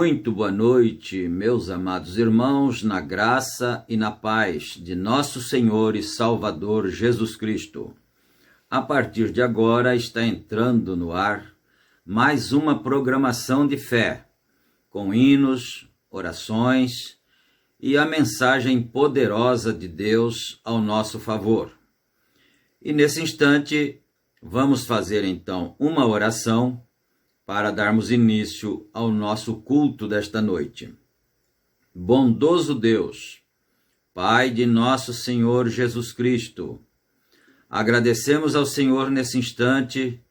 Muito boa noite, meus amados irmãos, na graça e na paz de nosso Senhor e Salvador Jesus Cristo. A partir de agora está entrando no ar mais uma programação de fé, com hinos, orações e a mensagem poderosa de Deus ao nosso favor. E nesse instante, vamos fazer então uma oração para darmos início ao nosso culto desta noite. Bondoso Deus, Pai de nosso Senhor Jesus Cristo, agradecemos ao Senhor nesse instante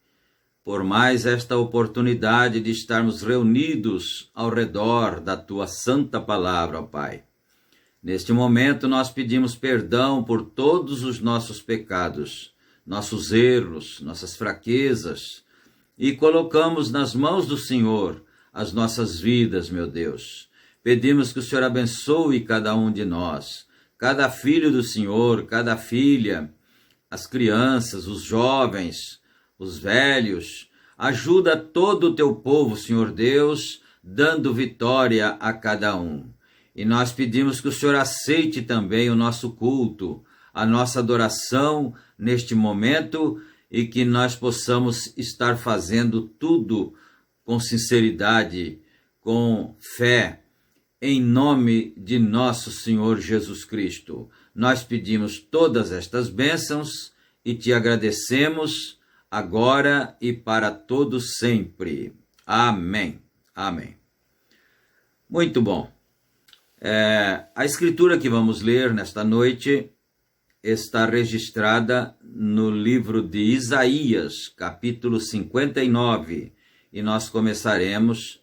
por mais esta oportunidade de estarmos reunidos ao redor da Tua santa palavra, ó Pai. Neste momento nós pedimos perdão por todos os nossos pecados, nossos erros, nossas fraquezas, e colocamos nas mãos do Senhor as nossas vidas, meu Deus. Pedimos que o Senhor abençoe cada um de nós, cada filho do Senhor, cada filha, as crianças, os jovens, os velhos. Ajuda todo o teu povo, Senhor Deus, dando vitória a cada um. E nós pedimos que o Senhor aceite também o nosso culto, a nossa adoração neste momento, e que nós possamos estar fazendo tudo com sinceridade, com fé, em nome de nosso Senhor Jesus Cristo. Nós pedimos todas estas bênçãos e te agradecemos agora e para todos sempre. Amém. Amém. Muito bom. A escritura que vamos ler nesta noite está registrada no livro de Isaías, capítulo 59, e nós começaremos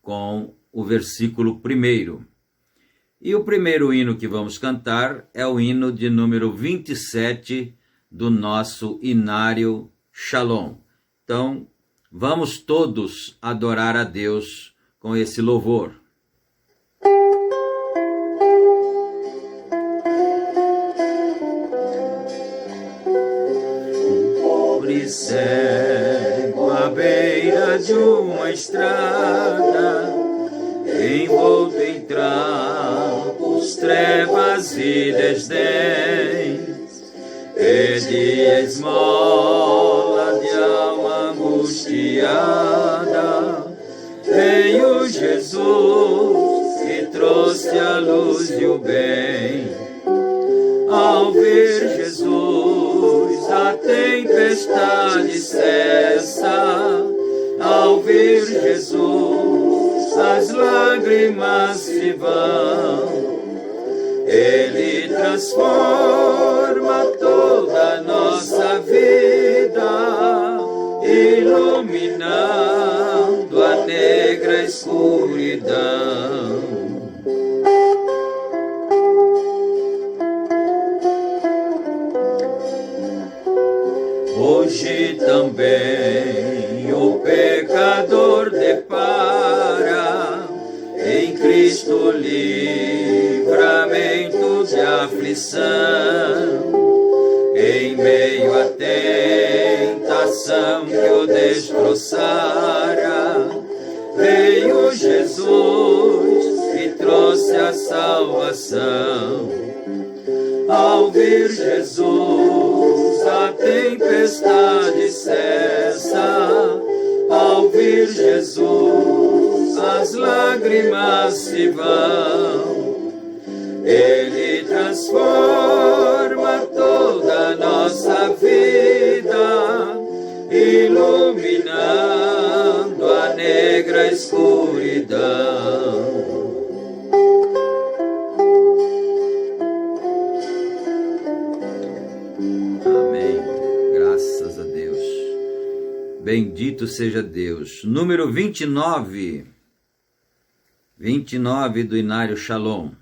com o versículo 1. E o primeiro hino que vamos cantar é o hino de número 27 do nosso Inário Shalom. Então, vamos todos adorar a Deus com esse louvor. Cego à beira de uma estrada, envolto em trapos, trevas e desdéns, pedi esmola de alma angustiada. Veio Jesus e trouxe a luz e o bem. Ao ver Jesus, a tempestade cessa. Ao ver Jesus, as lágrimas se vão. Ele transforma toda a nossa vida, iluminando a negra escuridão. Hoje também o pecador depara em Cristo livramento de aflição. Em meio à tentação que o destroçara, veio Jesus e trouxe a salvação. Ao ver Jesus, a tempestade cessa. Ao ver Jesus, as lágrimas se vão. Ele transforma toda a nossa vida, iluminando a negra escuridão. Bendito seja Deus. Número 29 do Inário Shalom.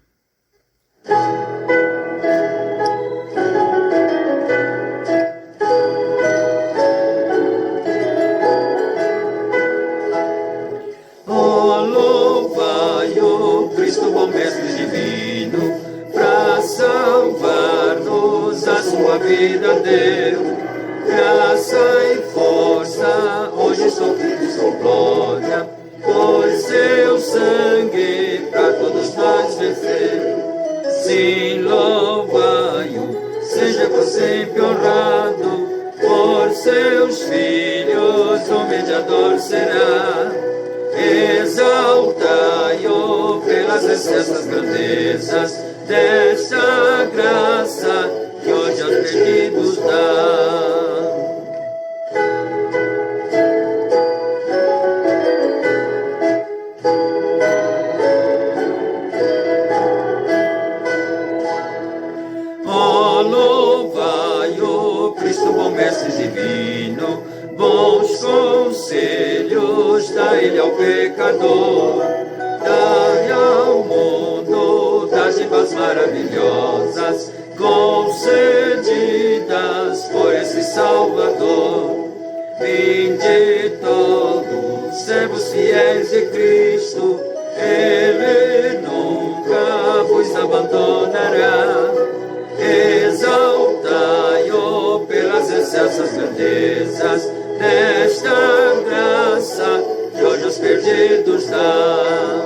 Oh, louvai o Cristo, bom mestre divino, para salvar-nos a sua vida deu. Graça e força, hoje sou Cristo, sou glória, pois seu sangue sempre honrado por seus filhos, o mediador será. Exaltai-o pelas excessas grandezas desta graça que hoje aos perdidos dá. Divino, bons conselhos dá ele ao pecador, dá-lhe ao mundo dádivas maravilhosas, concedidas por esse Salvador. Vinde todos, servos fiéis de Cristo, Ele nunca vos abandonará. Exaltai-o pelas excessas grandezas desta graça que hoje aos perdidos dá.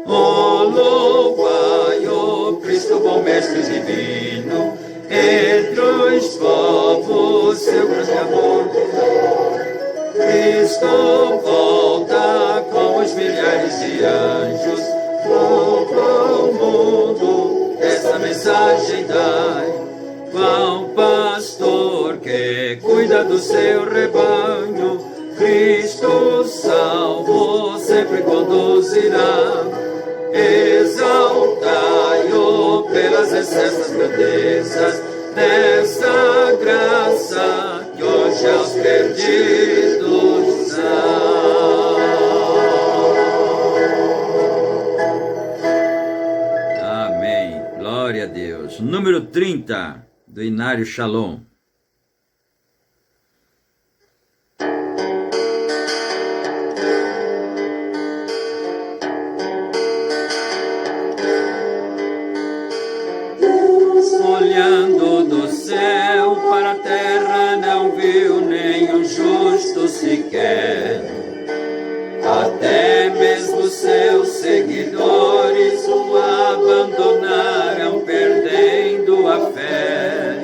Oh, louvai-o Cristo, bom Mestre divino, entre os povos seu grande amor. Cristo volta com os milhares de anjos, ao mundo esta mensagem dai. Qual pastor que cuida do seu rebanho, Cristo salvo sempre conduzirá. Exaltai-o pelas excessas grandezas desta graça que hoje aos perdidos dá. Amém. Glória a Deus. Número 30 do Inário Shalom. Olhando do céu para a terra, não viu nenhum justo sequer. Até mesmo seus seguidores o abandonaram, perdendo a fé.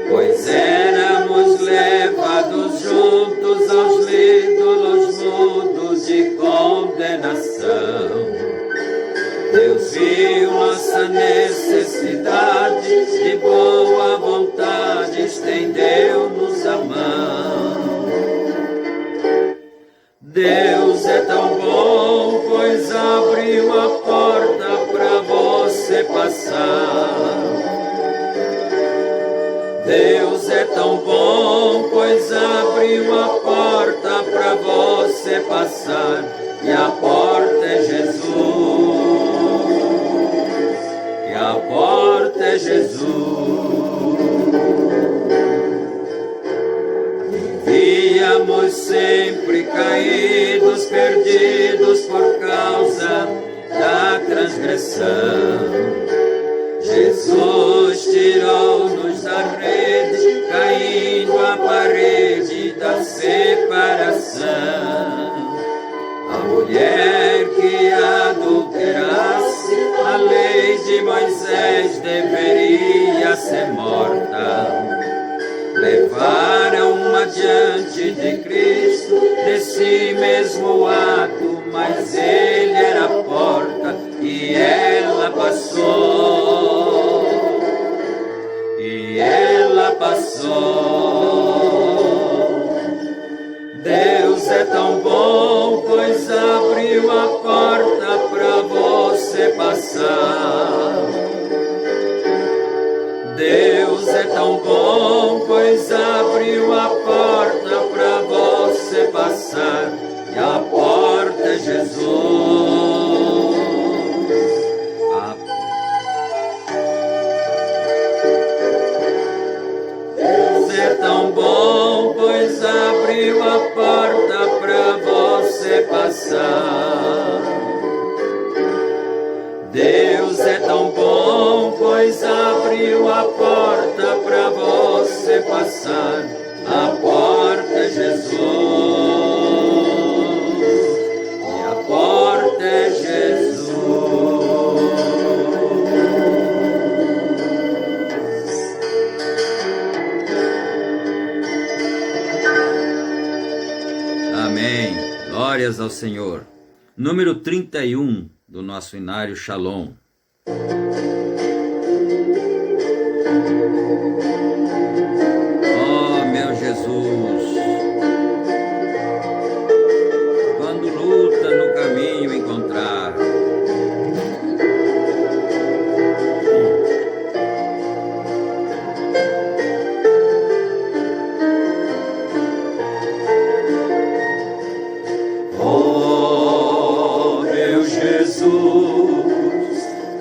Pois éramos levados juntos aos ídolos mudos de condenação. Deus viu nossa necessidade, de boa vontade estendeu-nos a mão. Deus é tão bom, pois abriu a porta para você passar. Deus é tão bom, pois abriu a porta para você passar. E a porta é Jesus. A porta é Jesus. Vivíamos sempre caídos, perdidos por causa da transgressão. Jesus tirou-nos da rede, caindo à parede da separação. A mulher que adulterasse, a lei de Moisés deveria ser morta. Levaram adiante de Cristo desse mesmo ato, mas ele era a porta e ela passou. E ela passou. Deus é tão bom, pois abriu a porta para você passar. Deus é tão bom, pois abriu a porta para você passar. E a porta é Jesus. Deus é tão bom, pois abriu a porta para você passar. Deus é tão bom, pois abriu a porta para você passar. A porta é Jesus. Glórias ao Senhor. Número 31 do nosso Inário Shalom. Oh, meu Jesus, quando luta no caminho encontrar,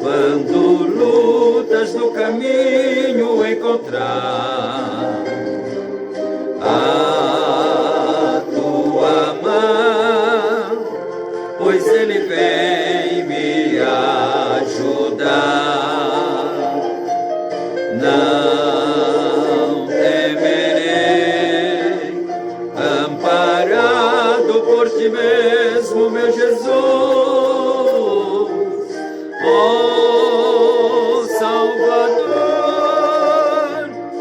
quando lutas no caminho encontrar a tua mão, pois Ele vem me ajudar. Não temerei, amparado por ti mesmo, meu Jesus. Oh, Salvador,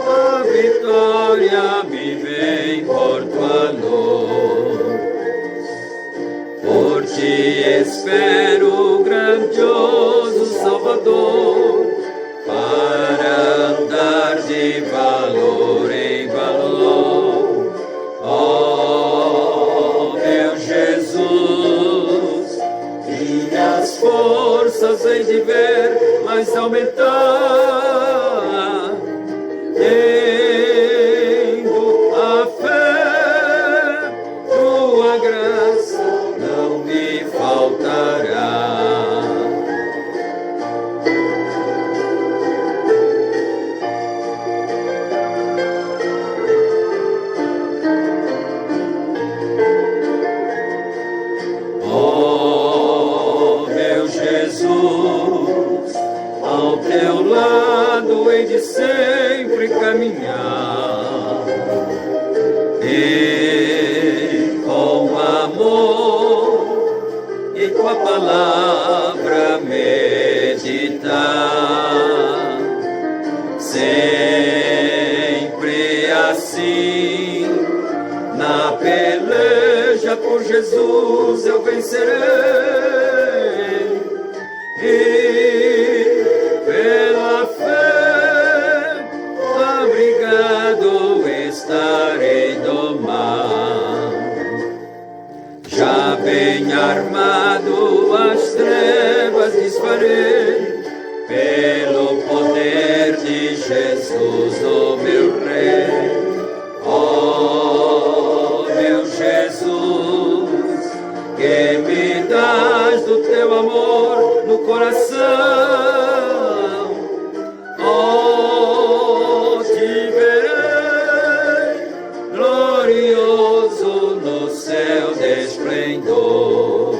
a vitória me vem por tua luz. Por ti espero, grandioso Salvador, para andar de valor em valor. Oh, meu Jesus, minhas forças hei de ver mais aumentar, tendo a fé, tua graça não me faltará. Ao teu lado hei de sempre caminhar, e com amor e com a palavra meditar, sempre assim, na peleja por Jesus eu vencerei. E pela fé, abrigado estarei do mal. Já bem armado as trevas desfarei, pelo poder de Jesus, o meu Rei. Oh, meu Jesus, que me dás do teu amor no coração. Oh, te verei glorioso no céu de esplendor.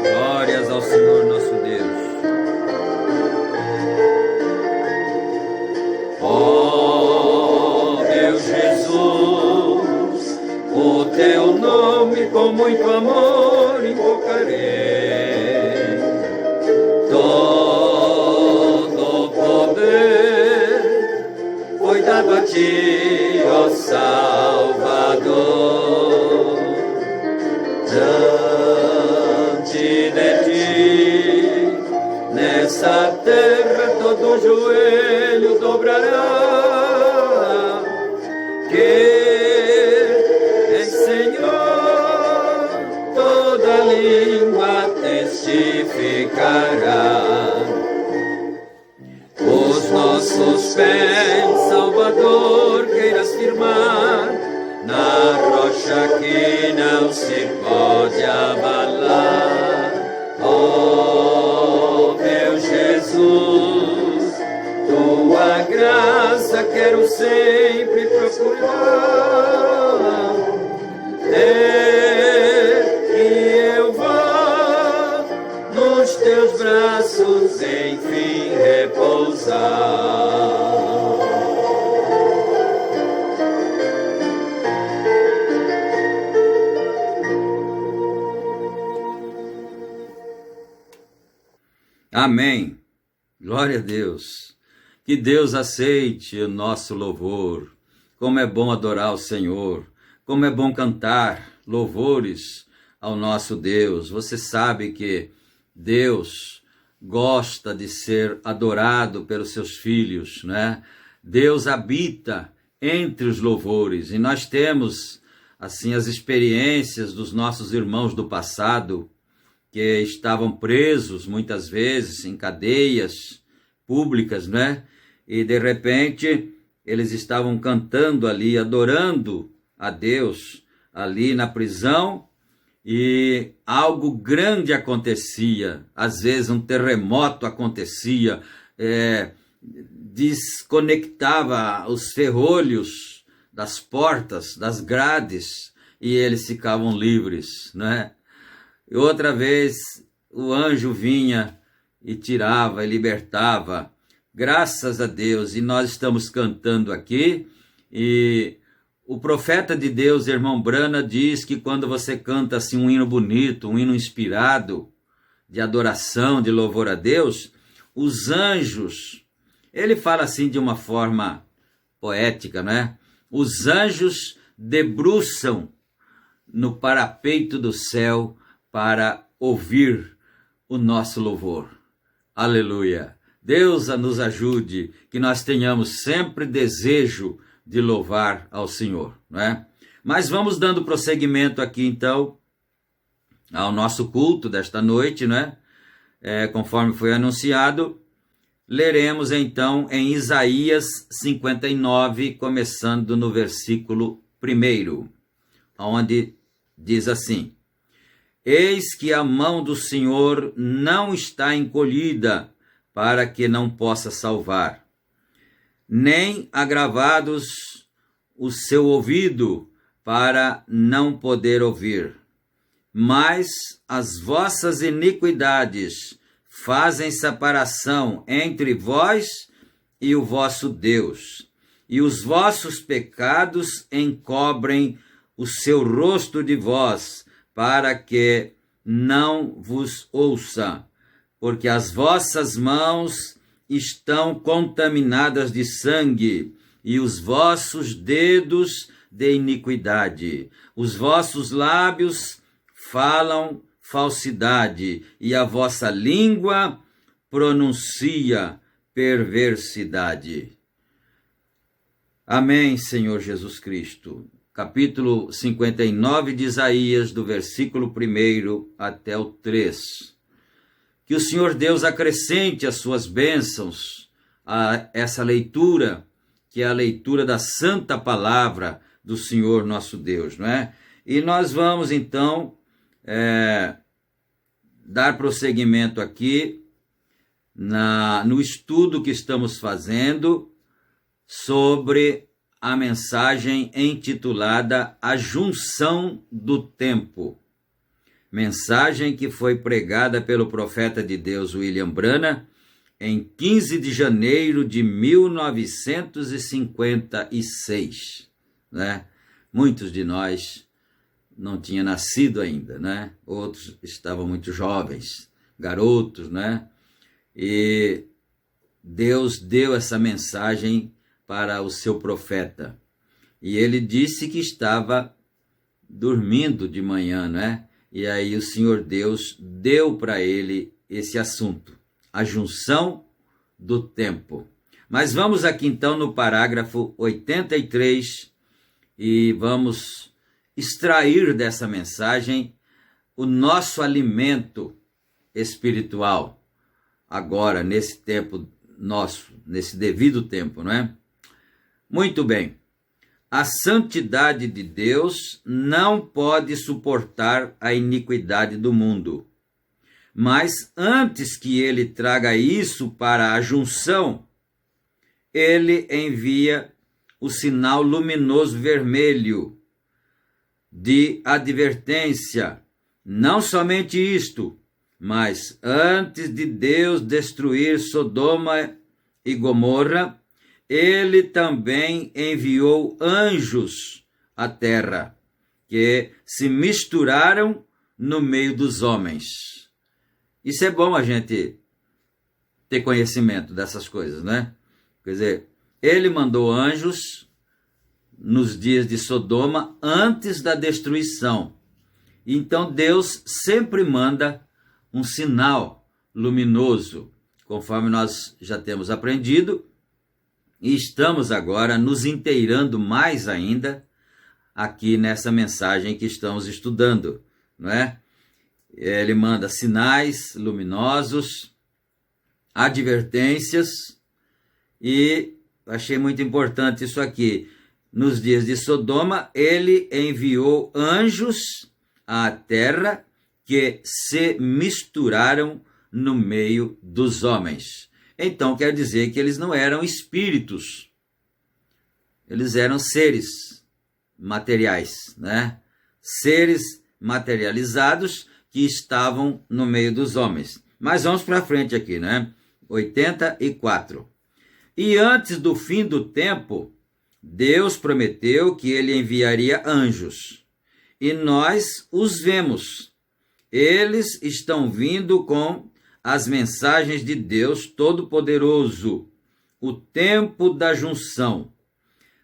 Glórias ao Senhor nosso Deus. Jesus, o teu nome com muito amor invocarei. Todo poder foi dado a ti, ó Salvador. Diante de ti, nessa terra todo joelho dobrará, que és Senhor, toda língua testificará. Os nossos pés, Salvador, queiras firmar na rocha que não se pode abalar. Oh, meu Jesus, tua graça quero sempre procurar, que eu vá nos teus braços enfim repousar. Amém. Glória a Deus. Que Deus aceite o nosso louvor. como é bom adorar o Senhor, como é bom cantar louvores ao nosso Deus. Você sabe que Deus gosta de ser adorado pelos seus filhos, né? Deus habita entre os louvores, e nós temos assim as experiências dos nossos irmãos do passado, que estavam presos muitas vezes em cadeias públicas, né? E de repente eles estavam cantando ali, adorando a Deus ali na prisão, e algo grande acontecia. Às vezes um terremoto acontecia, desconectava os ferrolhos das portas, das grades, e eles ficavam livres, né? E outra vez o anjo vinha e tirava e libertava. Graças a Deus, e nós estamos cantando aqui, e o profeta de Deus, irmão Brana, diz que quando você canta assim um hino bonito, um hino inspirado, de adoração, de louvor a Deus, os anjos, ele fala assim de uma forma poética, né? Os anjos debruçam no parapeito do céu para ouvir o nosso louvor. Aleluia! Deus nos ajude, que nós tenhamos sempre desejo de louvar ao Senhor, não é? Mas vamos dando prosseguimento aqui, então, ao nosso culto desta noite, né? Conforme foi anunciado, leremos, então, em Isaías 59, começando no versículo 1, onde diz assim: Eis que a mão do Senhor não está encolhida, para que não possa salvar, nem agravados o seu ouvido, para não poder ouvir. Mas as vossas iniquidades fazem separação entre vós e o vosso Deus, e os vossos pecados encobrem o seu rosto de vós, para que não vos ouça. Porque as vossas mãos estão contaminadas de sangue, e os vossos dedos de iniquidade. Os vossos lábios falam falsidade, e a vossa língua pronuncia perversidade. Amém, Senhor Jesus Cristo. Capítulo 59 de Isaías, do versículo 1 até o 3. Que o Senhor Deus acrescente as suas bênçãos a essa leitura, que é a leitura da santa palavra do Senhor nosso Deus, não é? E nós vamos, então, dar prosseguimento aqui no estudo que estamos fazendo sobre a mensagem intitulada A Junção do Tempo. Mensagem que foi pregada pelo profeta de Deus William Branham em 15 de janeiro de 1956, né? Muitos de nós não tinham nascido ainda, né? Outros estavam muito jovens, garotos, né? E Deus deu essa mensagem para o seu profeta. E ele disse que estava dormindo de manhã, né? E aí o Senhor Deus deu para ele esse assunto, a junção do tempo. Mas vamos aqui então no parágrafo 83 e vamos extrair dessa mensagem o nosso alimento espiritual, agora, nesse tempo nosso, nesse devido tempo, não é? Muito bem. A santidade de Deus não pode suportar a iniquidade do mundo. Mas antes que ele traga isso para a junção, ele envia o sinal luminoso vermelho de advertência. Não somente isto, mas antes de Deus destruir Sodoma e Gomorra, ele também enviou anjos à terra, que se misturaram no meio dos homens. Isso é bom a gente ter conhecimento dessas coisas, né? Quer dizer, ele mandou anjos nos dias de Sodoma, antes da destruição. Então Deus sempre manda um sinal luminoso, conforme nós já temos aprendido, e estamos agora nos inteirando mais ainda aqui nessa mensagem que estamos estudando, não é? Ele manda sinais luminosos, advertências, e achei muito importante isso aqui. Nos dias de Sodoma, ele enviou anjos à terra que se misturaram no meio dos homens. Então quer dizer que eles não eram espíritos, eles eram seres materiais, né? Seres materializados que estavam no meio dos homens. Mas vamos para frente aqui, né? 84. E antes do fim do tempo, Deus prometeu que ele enviaria anjos, e nós os vemos. Eles estão vindo com as mensagens de Deus Todo-Poderoso, o tempo da junção.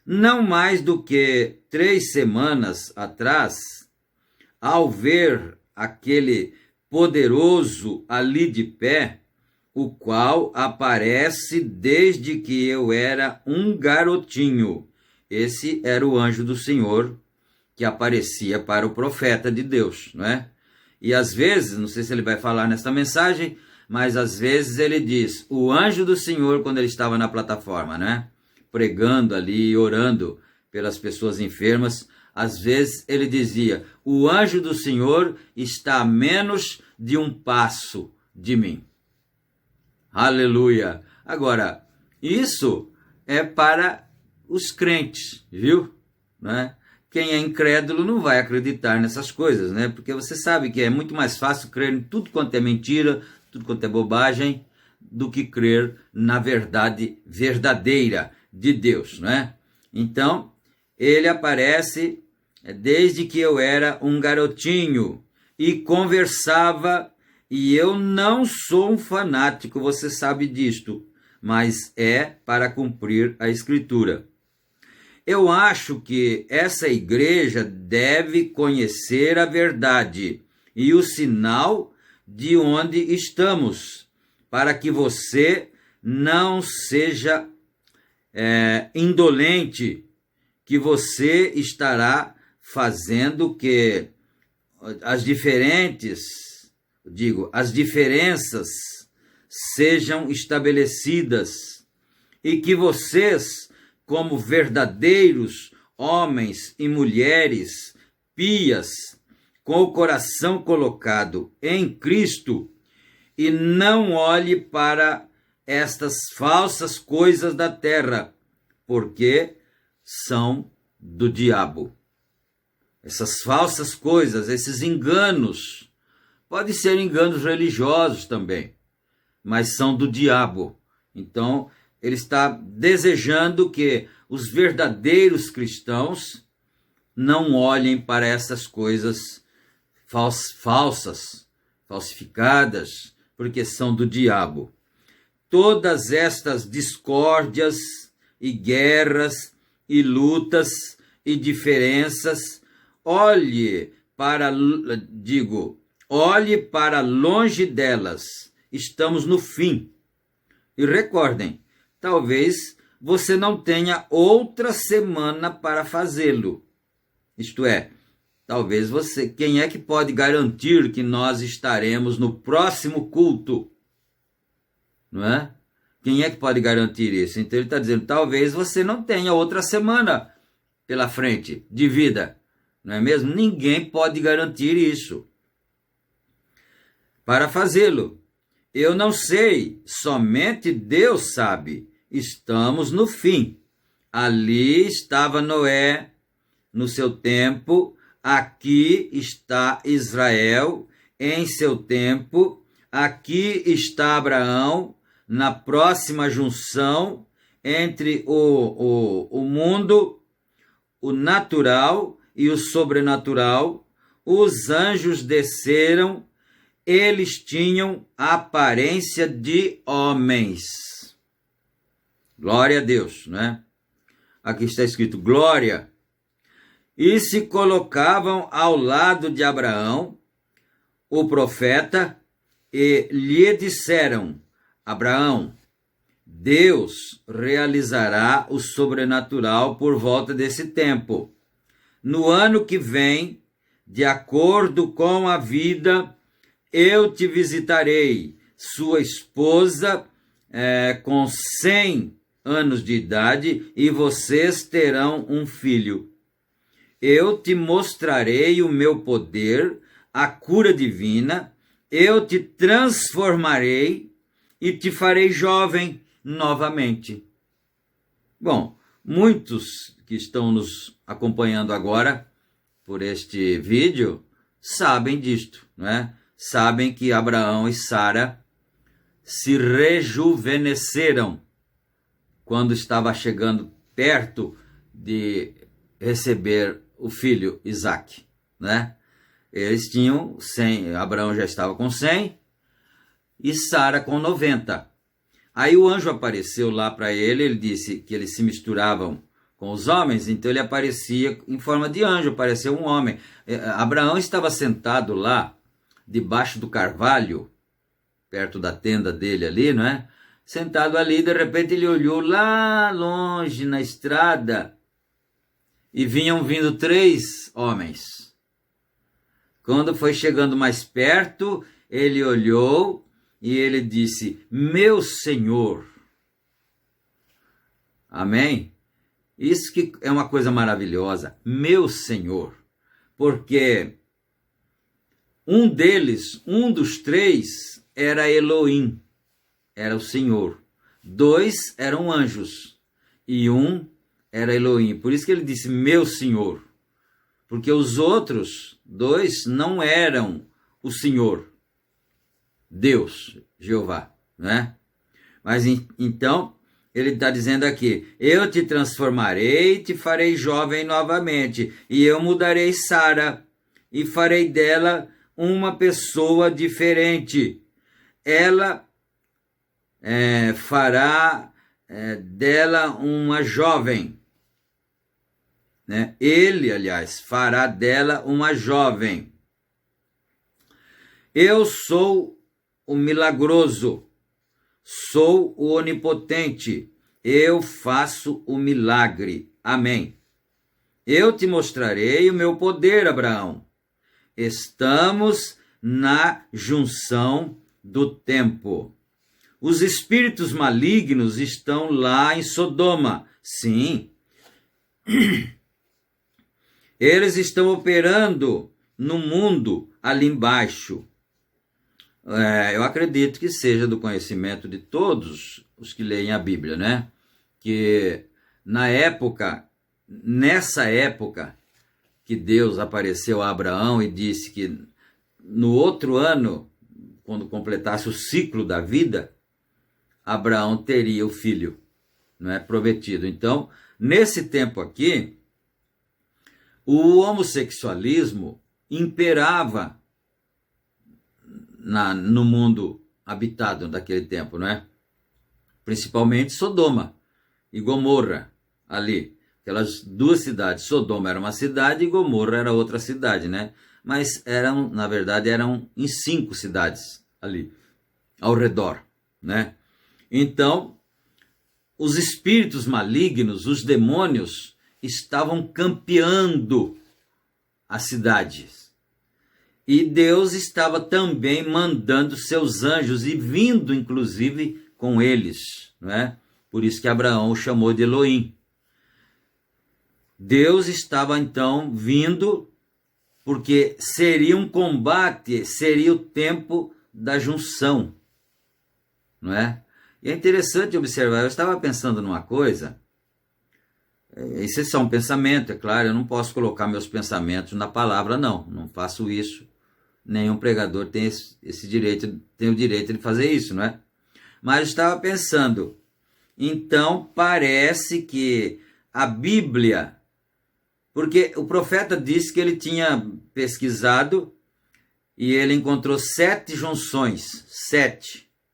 Não mais do que 3 semanas atrás, ao ver aquele poderoso ali de pé, o qual aparece desde que eu era um garotinho. Esse era o anjo do Senhor que aparecia para o profeta de Deus, não é? E às vezes, não sei se ele vai falar nesta mensagem, mas às vezes ele diz, o anjo do Senhor, quando ele estava na plataforma, né? Pregando ali, orando pelas pessoas enfermas, às vezes ele dizia, o anjo do Senhor está a menos de um passo de mim. Aleluia! Agora, isso é para os crentes, viu? Né? Quem é incrédulo não vai acreditar nessas coisas, né? Porque você sabe que é muito mais fácil crer em tudo quanto é mentira, tudo quanto é bobagem, do que crer na verdade verdadeira de Deus, né? Então, ele aparece desde que eu era um garotinho e conversava, e eu não sou um fanático, você sabe disto, mas é para cumprir a Escritura. Eu acho que essa igreja deve conhecer a verdade e o sinal de onde estamos, para que você não seja indolente, que você estará fazendo que as diferenças sejam estabelecidas, e que vocês, como verdadeiros homens e mulheres pias, com o coração colocado em Cristo, e não olhe para estas falsas coisas da terra, porque são do diabo. Essas falsas coisas, esses enganos, podem ser enganos religiosos também, mas são do diabo. Então, ele está desejando que os verdadeiros cristãos não olhem para essas coisas falsas, falsificadas, porque são do diabo. Todas estas discórdias e guerras e lutas e diferenças, olhe para longe delas. Estamos no fim. E recordem, talvez você não tenha outra semana para fazê-lo. Isto é, talvez você... Quem é que pode garantir que nós estaremos no próximo culto? Não é? Quem é que pode garantir isso? Então ele está dizendo, talvez você não tenha outra semana pela frente de vida. Não é mesmo? Ninguém pode garantir isso. Para fazê-lo, eu não sei, somente Deus sabe. Estamos no fim. Ali estava Noé no seu tempo, aqui está Israel em seu tempo, aqui está Abraão na próxima junção entre o mundo, o natural e o sobrenatural. Os anjos desceram, eles tinham aparência de homens. Glória a Deus, né? aqui está escrito glória, e se colocavam ao lado de Abraão, o profeta, e lhe disseram: Abraão, Deus realizará o sobrenatural por volta desse tempo. No ano que vem, de acordo com a vida, eu te visitarei, sua esposa com 100 anos de idade, e vocês terão um filho. Eu te mostrarei o meu poder, a cura divina, eu te transformarei e te farei jovem novamente. Bom, muitos que estão nos acompanhando agora por este vídeo sabem disto, não é? Sabem que Abraão e Sara se rejuvenesceram quando estava chegando perto de receber o filho Isaque, né? Eles tinham 100, Abraão já estava com 100 e Sara com 90. Aí o anjo apareceu lá para ele, ele disse que eles se misturavam com os homens, então ele aparecia em forma de anjo, apareceu um homem. Abraão estava sentado lá, debaixo do carvalho, perto da tenda dele ali, não é? Sentado ali, de repente ele olhou lá longe na estrada e vinham vindo 3 homens. Quando foi chegando mais perto, ele olhou e ele disse: meu Senhor. Amém? Isso que é uma coisa maravilhosa, meu Senhor. Porque um deles, um dos 3, era Elohim, era o Senhor. 2 eram anjos e um era Elohim. Por isso que ele disse meu Senhor. Porque os outros 2 não eram o Senhor, Deus, Jeová, né? Mas então, ele está dizendo aqui: eu te transformarei, te farei jovem novamente, e eu mudarei Sara, e farei dela uma pessoa diferente. Ela fará dela uma jovem, né? Ele, aliás, fará dela uma jovem. Eu sou o milagroso, sou o onipotente, eu faço o milagre. Amém. Eu te mostrarei o meu poder, Abraão. Estamos na junção do tempo. Os espíritos malignos estão lá em Sodoma. Sim. Eles estão operando no mundo ali embaixo. Eu acredito que seja do conhecimento de todos os que leem a Bíblia, né? Que nessa época que Deus apareceu a Abraão e disse que no outro ano, quando completasse o ciclo da vida, Abraão teria o filho, não é, prometido. Então, nesse tempo aqui, o homossexualismo imperava no mundo habitado daquele tempo, não é? Principalmente Sodoma e Gomorra, ali. Aquelas 2 cidades. Sodoma era uma cidade e Gomorra era outra cidade, né? Mas na verdade, eram em 5 cidades ali, ao redor, né? Então, os espíritos malignos, os demônios, estavam campeando as cidades. E Deus estava também mandando seus anjos e vindo, inclusive, com eles, não é? Por isso que Abraão o chamou de Elohim. Deus estava, então, vindo, porque seria um combate, seria o tempo da junção, não é? E é interessante observar, eu estava pensando numa coisa, isso é só um pensamento, é claro, eu não posso colocar meus pensamentos na palavra, não faço isso. Nenhum pregador tem esse direito, tem o direito de fazer isso, não é? Mas eu estava pensando, então parece que a Bíblia, porque o profeta disse que ele tinha pesquisado e ele encontrou 7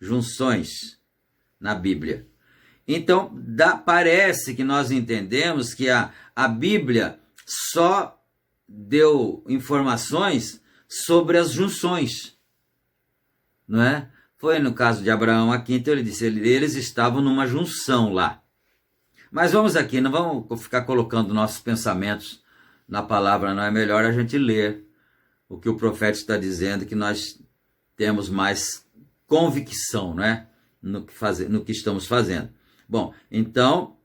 junções na Bíblia. Então, parece que nós entendemos que a Bíblia só deu informações sobre as junções, não é? Foi no caso de Abraão aqui, então ele disse, eles estavam numa junção lá. Mas vamos aqui, não vamos ficar colocando nossos pensamentos na palavra, não é melhor a gente ler o que o profeta está dizendo, que nós temos mais convicção, né, no que estamos fazendo. Bom, então,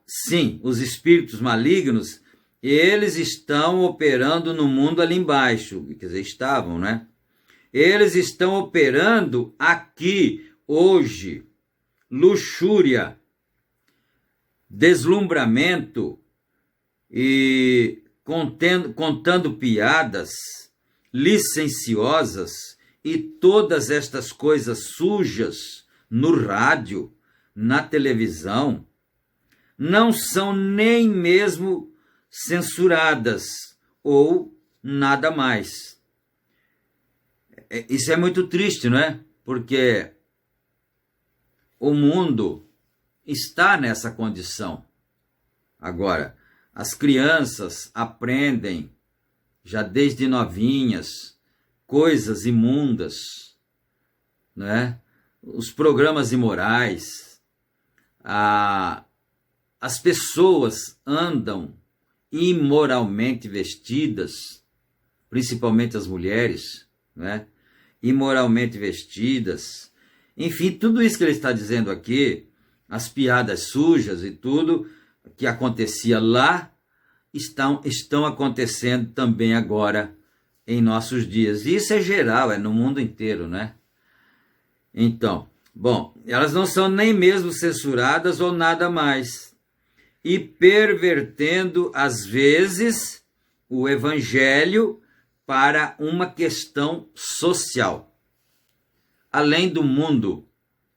sim, os espíritos malignos, eles estão operando no mundo ali embaixo, quer dizer, estavam, né? Eles estão operando aqui, hoje, luxúria, deslumbramento e contando piadas licenciosas e todas estas coisas sujas no rádio, na televisão, não são nem mesmo censuradas ou nada mais. Isso é muito triste, não é? Porque o mundo está nessa condição. Agora, as crianças aprendem, já desde novinhas, coisas imundas, né? Os programas imorais, as pessoas andam imoralmente vestidas, principalmente as mulheres, né? Imoralmente vestidas, enfim, tudo isso que ele está dizendo aqui, as piadas sujas e tudo que acontecia lá, estão acontecendo também agora em nossos dias. E isso é geral, é no mundo inteiro, né? Então, bom, elas não são nem mesmo censuradas ou nada mais. E pervertendo, às vezes, o evangelho para uma questão social. Além do mundo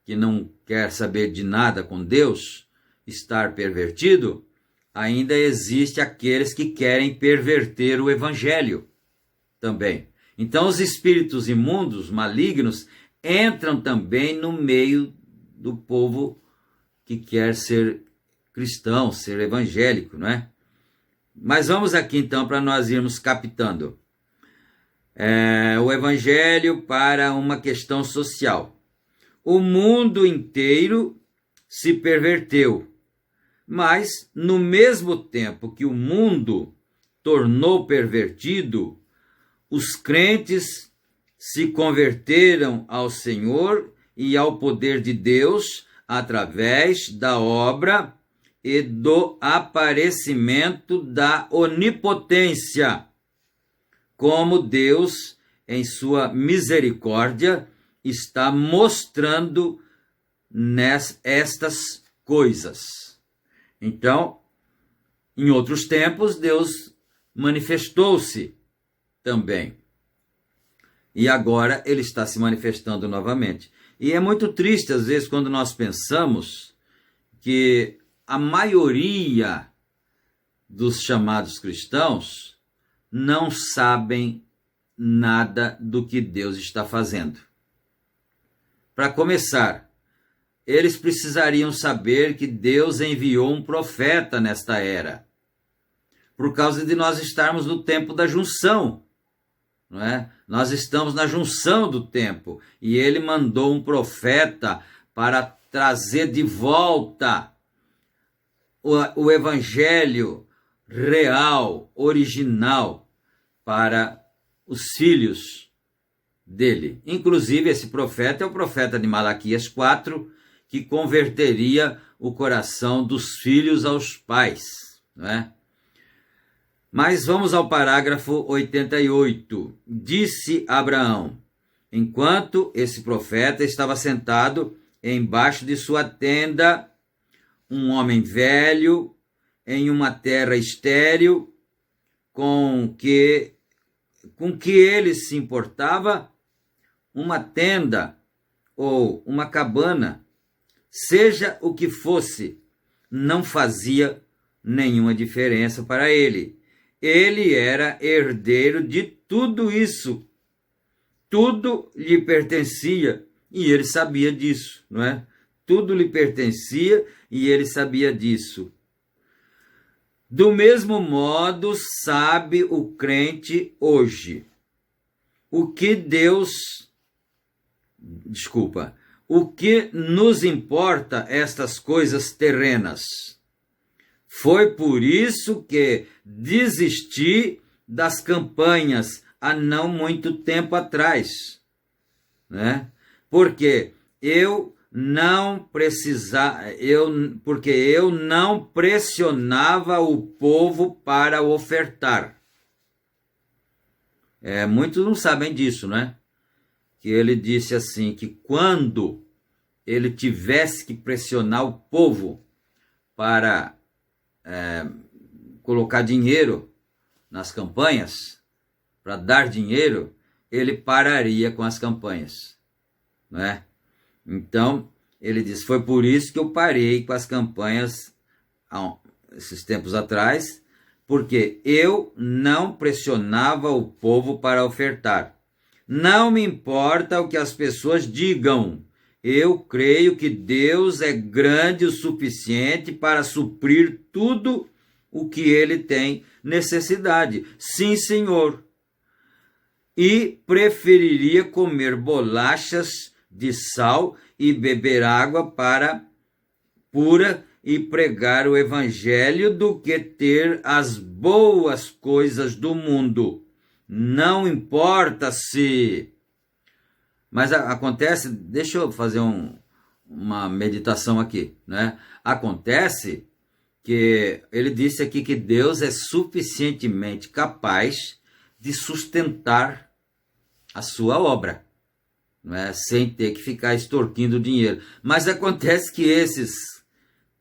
que não quer saber de nada com Deus, estar pervertido, ainda existe aqueles que querem perverter o evangelho também. Então os espíritos imundos, malignos, entram também no meio do povo que quer ser cristão, ser evangélico, não é? Mas vamos aqui então para nós irmos captando. O evangelho para uma questão social. O mundo inteiro se perverteu, mas no mesmo tempo que o mundo tornou pervertido, os crentes se converteram ao Senhor e ao poder de Deus através da obra e do aparecimento da onipotência, como Deus, em sua misericórdia, está mostrando estas coisas. Então, em outros tempos, Deus manifestou-se também. E agora ele está se manifestando novamente. E é muito triste, às vezes, quando nós pensamos que a maioria dos chamados cristãos não sabem nada do que Deus está fazendo. Para começar, eles precisariam saber que Deus enviou um profeta nesta era, por causa de nós estarmos no tempo da junção, não é? Nós estamos na junção do tempo, e ele mandou um para trazer de volta o evangelho real, original, para os filhos dele. Inclusive, esse profeta é o profeta de Malaquias 4, que converteria o coração dos filhos aos pais, não é? Mas vamos ao parágrafo 88. Disse Abraão, enquanto esse profeta estava sentado embaixo de sua tenda, um homem velho, em uma terra estéril, com que ele se importava, uma tenda ou uma cabana, seja o que fosse, não fazia nenhuma diferença para ele. Ele era herdeiro de tudo isso. Tudo lhe pertencia e ele sabia disso, não é? tudo lhe pertencia e ele sabia disso. Do mesmo modo, sabe o crente hoje. O que nos importa estas coisas terrenas? Foi por isso que desisti das campanhas há não muito tempo atrás, né? Porque eu não pressionava o povo para ofertar. Muitos não sabem disso, né? Que ele disse assim, que quando ele tivesse que pressionar o povo para colocar dinheiro nas campanhas, para dar dinheiro, ele pararia com as campanhas, não é? Então, ele diz, foi por isso que eu parei com as campanhas esses tempos atrás, porque eu não pressionava o povo para ofertar. Não me importa o que as pessoas digam. Eu creio que Deus é grande o suficiente para suprir tudo o que ele tem necessidade. Sim, Senhor. E preferiria comer bolachas de sal e beber água pura e pregar o evangelho do que ter as boas coisas do mundo. Não importa se... Mas acontece, deixa eu fazer uma meditação aqui, né? Acontece que ele disse aqui que Deus é suficientemente capaz de sustentar a sua obra, não é? Sem ter que ficar extorquindo dinheiro. Mas acontece que esses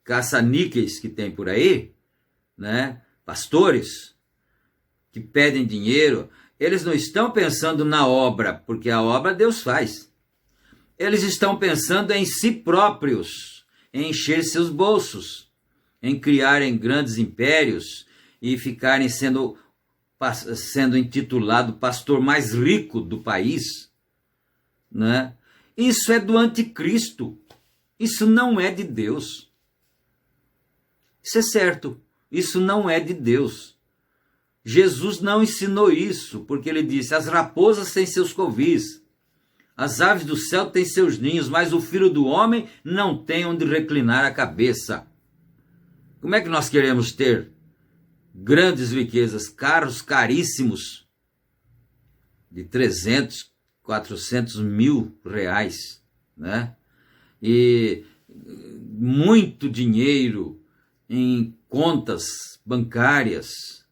caça-níqueis que tem por aí, né? Pastores que pedem dinheiro, eles não estão pensando na obra, porque a obra Deus faz. Eles estão pensando em si próprios, em encher seus bolsos, em criarem grandes impérios e ficarem sendo intitulado pastor mais rico do país, né? Isso é do anticristo. Isso não é de Deus. Isso é certo. Isso não é de Deus. Jesus não ensinou isso, porque ele disse, as raposas têm seus covis, as aves do céu têm seus ninhos, mas o filho do homem não tem onde reclinar a cabeça. Como é que nós queremos ter grandes riquezas, carros caríssimos, de 300, 400 mil reais, né? E muito dinheiro em contas bancárias?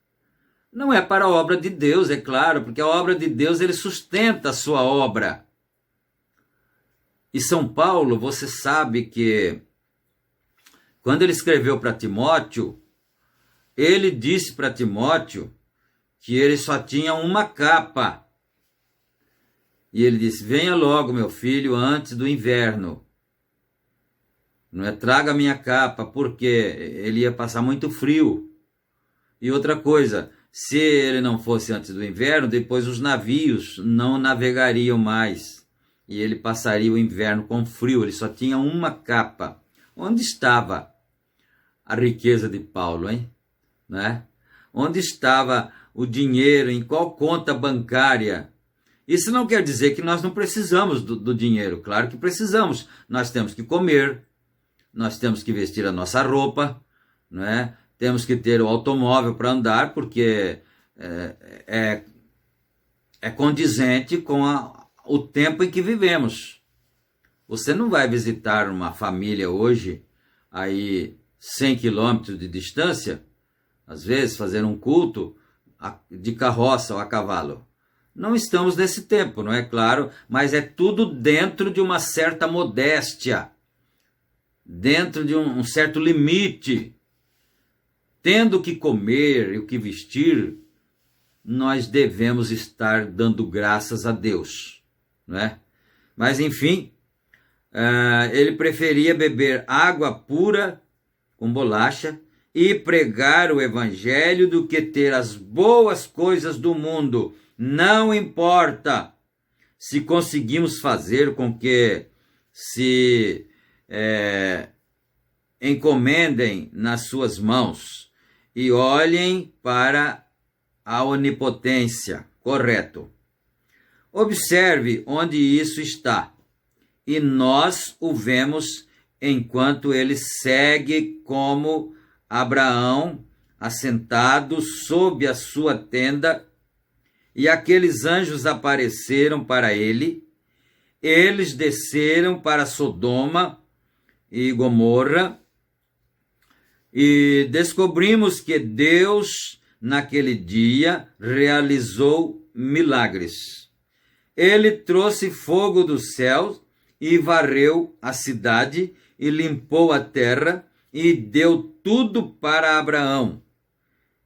Não é para a obra de Deus, é claro, porque a obra de Deus, ele sustenta a sua obra. E São Paulo, você sabe que quando ele escreveu para Timóteo, ele disse para Timóteo que ele só tinha uma capa. E ele disse, venha logo, meu filho, antes do inverno. Não é, traga minha capa, porque ele ia passar muito frio. E outra coisa, se ele não fosse antes do inverno, depois os navios não navegariam mais. E ele passaria o inverno com frio. Ele só tinha uma capa. Onde estava a riqueza de Paulo, hein? Né? Onde estava o dinheiro? Em qual conta bancária? Isso não quer dizer que nós não precisamos do dinheiro. Claro que precisamos. Nós temos que comer. Nós temos que vestir a nossa roupa, né? Temos que ter o automóvel para andar, porque é condizente com o tempo em que vivemos. Você não vai visitar uma família hoje, aí 100 quilômetros de distância, às vezes fazer um culto de carroça ou a cavalo. Não estamos nesse tempo, não é claro, mas é tudo dentro de uma certa modéstia, dentro de um certo limite. Tendo o que comer e o que vestir, nós devemos estar dando graças a Deus, não é? Mas enfim, ele preferia beber água pura com bolacha e pregar o evangelho do que ter as boas coisas do mundo. Não importa se conseguimos fazer com que se encomendem nas suas mãos e olhem para a onipotência. Correto. Observe onde isso está. E nós o vemos enquanto ele segue como Abraão, assentado sob a sua tenda, e aqueles anjos apareceram para ele. Eles desceram para Sodoma e Gomorra, e descobrimos que Deus, naquele dia, realizou milagres. Ele trouxe fogo do céu e varreu a cidade e limpou a terra e deu tudo para Abraão.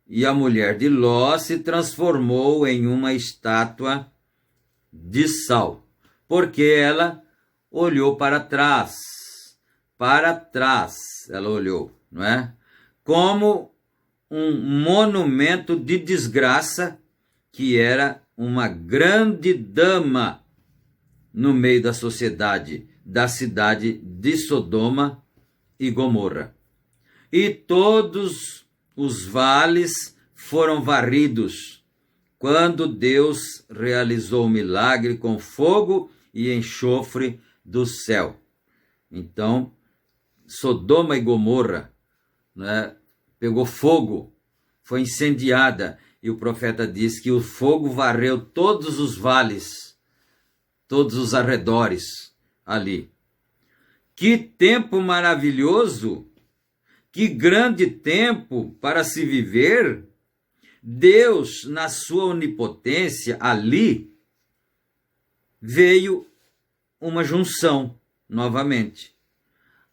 E a mulher de Ló se transformou em uma estátua de sal, porque ela olhou para trás. Para trás ela olhou, não é? Como um monumento de desgraça, que era uma grande dama no meio da sociedade da cidade de Sodoma e Gomorra. E todos os vales foram varridos quando Deus realizou o milagre com fogo e enxofre do céu. Então, Sodoma e Gomorra, né, pegou fogo, foi incendiada, e o profeta diz que o fogo varreu todos os vales, todos os arredores ali. Que tempo maravilhoso! Que grande tempo para se viver! Deus, na sua onipotência, ali, veio uma junção novamente.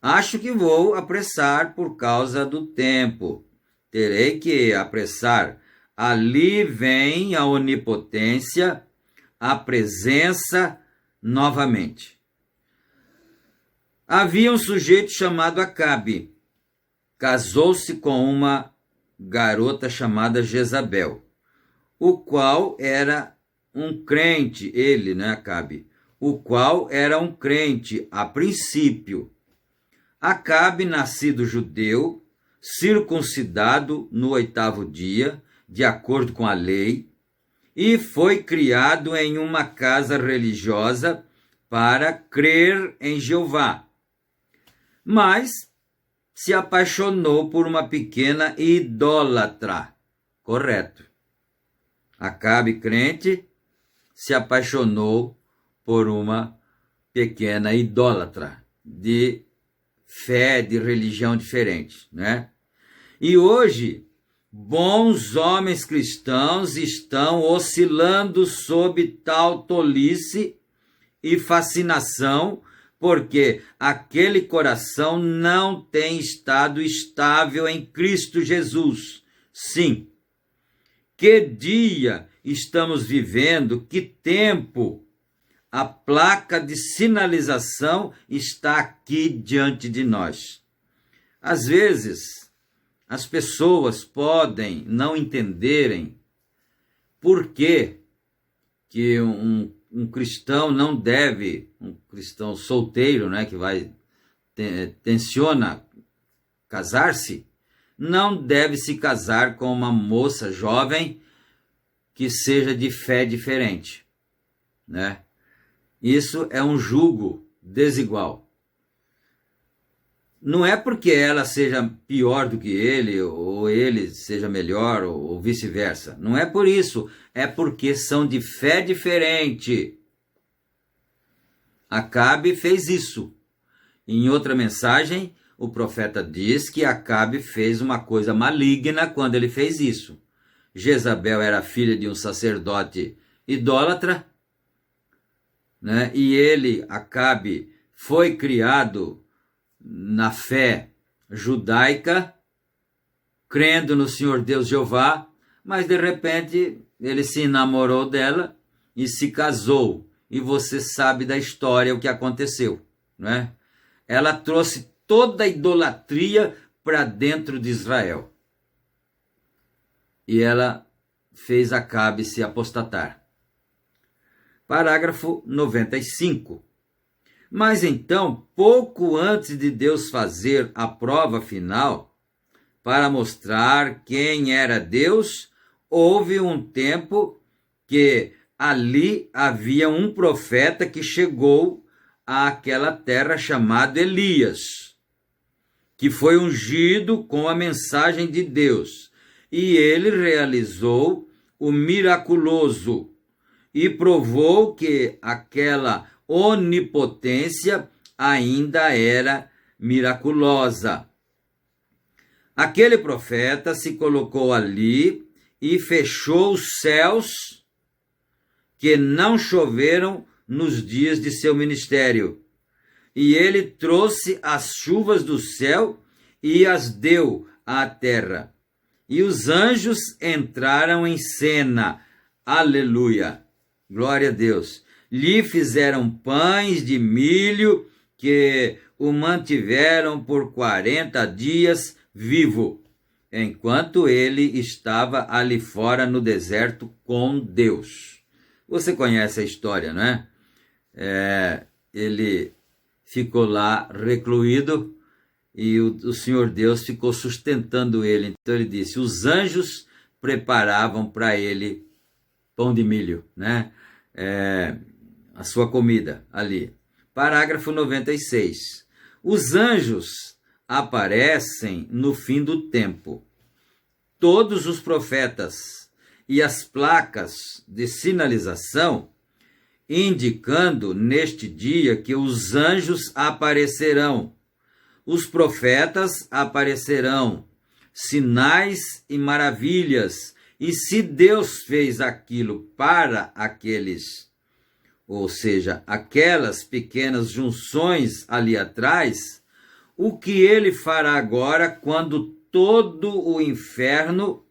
Acho que vou apressar por causa do tempo. Terei que apressar. Ali vem a onipotência, a presença novamente. Havia um sujeito chamado Acabe. Casou-se com uma garota chamada Jezabel, o qual era um crente, ele, né, Acabe, o qual era um crente a princípio. Acabe, nascido judeu, circuncidado no 8º dia, de acordo com a lei, e foi criado em uma casa religiosa para crer em Jeová. Mas se apaixonou por uma pequena idólatra. Correto. Acabe, crente, se apaixonou por uma pequena idólatra de fé, de religião diferente, né? E hoje, bons homens cristãos estão oscilando sob tal tolice e fascinação, porque aquele coração não tem estado estável em Cristo Jesus. Sim. Que dia estamos vivendo, que tempo! A placa de sinalização está aqui diante de nós. Às vezes, as pessoas podem não entenderem por que um cristão não deve, um cristão solteiro, né, que tenciona casar-se, não deve se casar com uma moça jovem que seja de fé diferente, né? Isso é um jugo desigual. Não é porque ela seja pior do que ele, ou ele seja melhor, ou vice-versa. Não é por isso. É porque são de fé diferente. Acabe fez isso. Em outra mensagem, o profeta diz que Acabe fez uma coisa maligna quando ele fez isso. Jezabel era filha de um sacerdote idólatra, né? E ele, Acabe, foi criado na fé judaica, crendo no Senhor Deus Jeová, mas de repente ele se enamorou dela e se casou. E você sabe da história o que aconteceu, não é? Ela trouxe toda a idolatria para dentro de Israel. E ela fez Acabe se apostatar. Parágrafo 95. Mas então, pouco antes de Deus fazer a prova final, para mostrar quem era Deus, houve um tempo que ali havia um profeta que chegou àquela terra chamado Elias, que foi ungido com a mensagem de Deus. E ele realizou o miraculoso e provou que aquela onipotência ainda era miraculosa. Aquele profeta se colocou ali e fechou os céus, que não choveram nos dias de seu ministério. E ele trouxe as chuvas do céu e as deu à terra. E os anjos entraram em cena. Aleluia! Glória a Deus! Lhe fizeram pães de milho que o mantiveram por 40 dias vivo, enquanto ele estava ali fora no deserto com Deus. Você conhece a história, não é? Ele ficou lá recluído e o Senhor Deus ficou sustentando ele. Então ele disse, os anjos preparavam para ele pão de milho, né? A sua comida ali. Parágrafo 96. Os anjos aparecem no fim do tempo. Todos os profetas e as placas de sinalização indicando neste dia que os anjos aparecerão, os profetas aparecerão, sinais e maravilhas. E se Deus fez aquilo para aqueles, ou seja, aquelas pequenas junções ali atrás, o que ele fará agora quando todo o inferno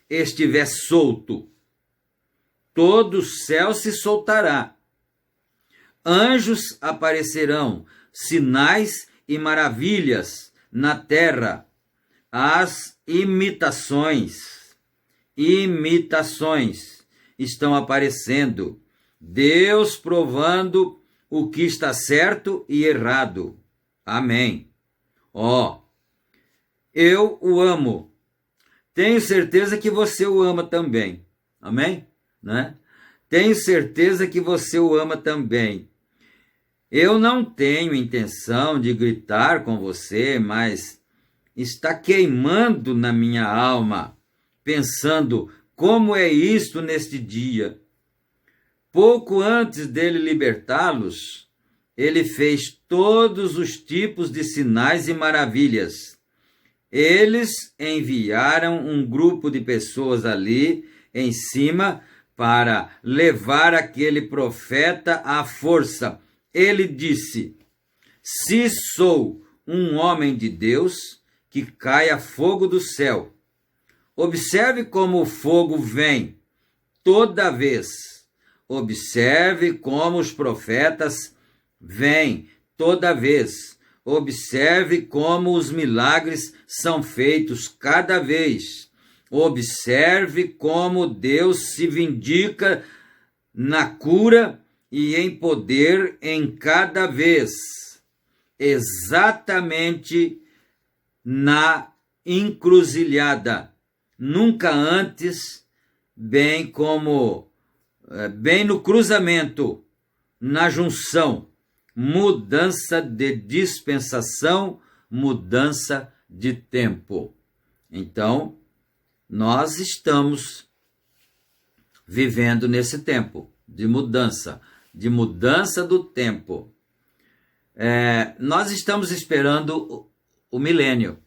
estiver solto? Todo o céu se soltará. Anjos aparecerão, sinais e maravilhas na terra. As imitações estão aparecendo. Deus provando o que está certo e errado. Amém. Eu o amo. Tenho certeza que você o ama também. Amém? Né? Tenho certeza que você o ama também. Eu não tenho intenção de gritar com você, mas está queimando na minha alma, pensando como é isto neste dia. Pouco antes dele libertá-los, ele fez todos os tipos de sinais e maravilhas. Eles enviaram um grupo de pessoas ali em cima para levar aquele profeta à força. Ele disse, se sou um homem de Deus, que caia fogo do céu. Observe como o fogo vem toda vez. Observe como os profetas vêm toda vez. Observe como os milagres são feitos cada vez. Observe como Deus se vindica na cura e em poder em cada vez. Exatamente na encruzilhada. Nunca antes, bem no cruzamento, na junção. Mudança de dispensação, mudança de tempo. Então, nós estamos vivendo nesse tempo de mudança do tempo. Nós estamos esperando o milênio.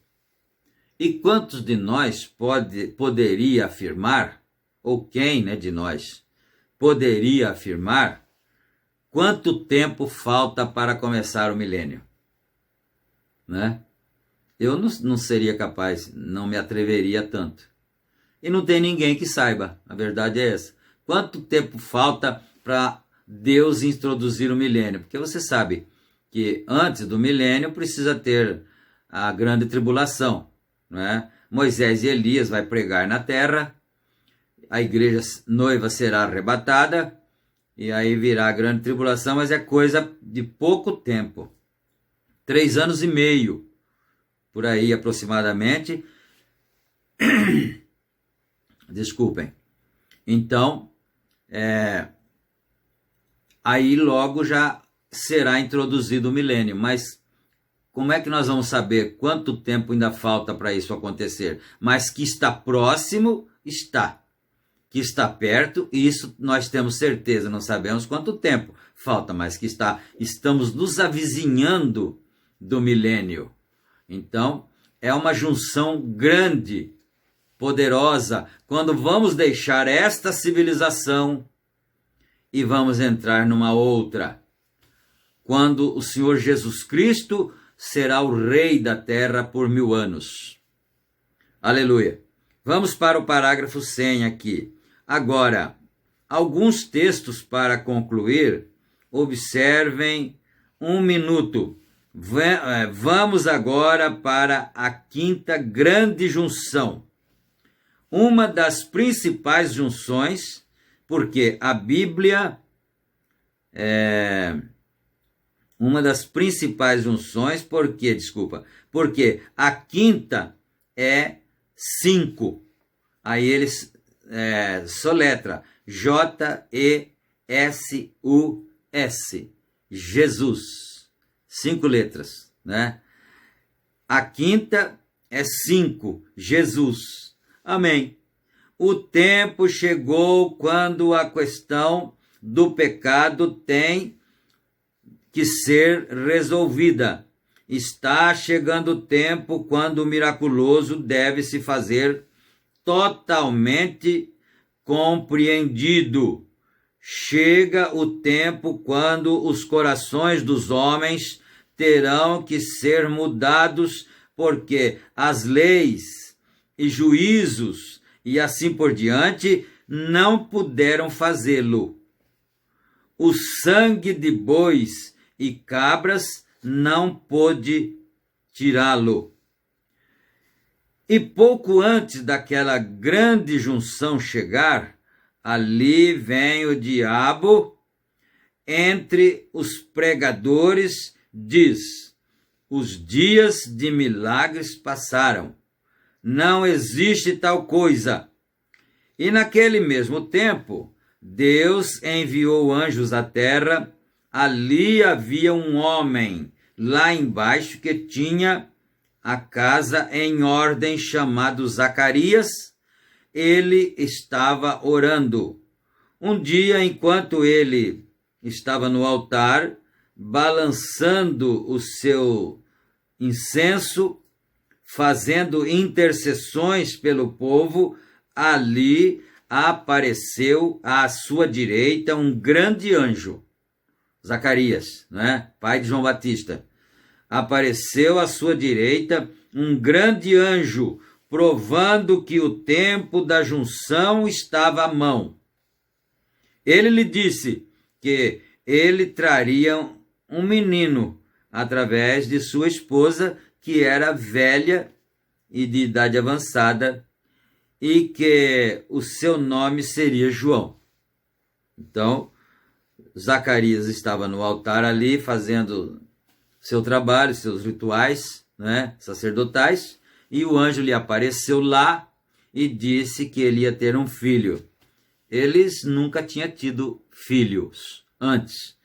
E quantos de nós poderia afirmar, ou quem de nós poderia afirmar, quanto tempo falta para começar o milênio? Né? Eu não seria capaz, não me atreveria tanto. E não tem ninguém que saiba, a verdade é essa. Quanto tempo falta para Deus introduzir o milênio? Porque você sabe que antes do milênio precisa ter a grande tribulação. Não é? Moisés e Elias vai pregar na terra, a igreja noiva será arrebatada, e aí virá a grande tribulação, mas é coisa de pouco tempo. 3 anos e meio, por aí aproximadamente. Desculpem. Então, aí logo já será introduzido o milênio. Mas como é que nós vamos saber quanto tempo ainda falta para isso acontecer? Mas que está próximo, está. Que está perto, isso nós temos certeza, não sabemos quanto tempo falta, mas que estamos nos avizinhando do milênio. Então, é uma junção grande, poderosa, quando vamos deixar esta civilização e vamos entrar numa outra. Quando o Senhor Jesus Cristo será o Rei da Terra por 1000 anos. Aleluia. Vamos para o parágrafo 100 aqui. Agora, alguns textos para concluir. Observem 1 minuto. Vamos agora para a 5ª grande junção. Uma das principais junções, porque a Bíblia uma das principais junções, porque a 5ª é 5. Aí eles soletra J-E-S-U-S, Jesus. 5 letras, né? A 5ª é 5, Jesus. Amém. O tempo chegou quando a questão do pecado tem que ser resolvida. Está chegando o tempo quando o miraculoso deve se fazer totalmente compreendido. Chega o tempo quando os corações dos homens terão que ser mudados, porque as leis e juízos e assim por diante não puderam fazê-lo. O sangue de bois e cabras não pôde tirá-lo. E pouco antes daquela grande junção chegar, ali vem o diabo entre os pregadores, diz: os dias de milagres passaram, não existe tal coisa. E naquele mesmo tempo, Deus enviou anjos à terra. Ali havia um homem lá embaixo que tinha a casa em ordem, chamado Zacarias. Ele estava orando. Um dia, enquanto ele estava no altar, balançando o seu incenso, fazendo intercessões pelo povo, ali apareceu à sua direita um grande anjo. Zacarias, né? Pai de João Batista. Apareceu à sua direita um grande anjo, provando que o tempo da junção estava à mão. Ele lhe disse que ele traria um menino através de sua esposa, que era velha e de idade avançada, e que o seu nome seria João. Então, Zacarias estava no altar ali, fazendo seu trabalho, seus rituais, né, sacerdotais, e o anjo lhe apareceu lá e disse que ele ia ter um filho. Eles nunca tinham tido filhos antes.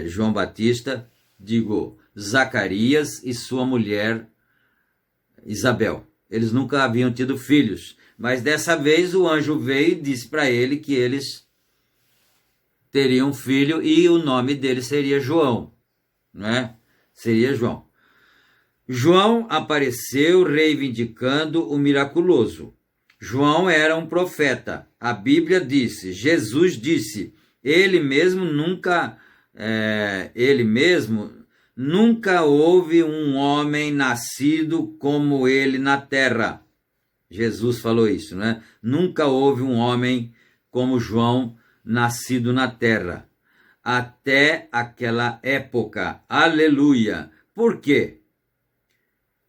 João Batista, Zacarias e sua mulher Isabel. Eles nunca haviam tido filhos, mas dessa vez o anjo veio e disse para ele que eles teriam um filho e o nome dele seria João, né? Seria João. João apareceu reivindicando o miraculoso. João era um profeta. A Bíblia disse, Jesus disse, ele mesmo nunca houve um homem nascido como ele na terra. Jesus falou isso, né? Nunca houve um homem como João nascido na terra. Até aquela época. Aleluia! Por quê?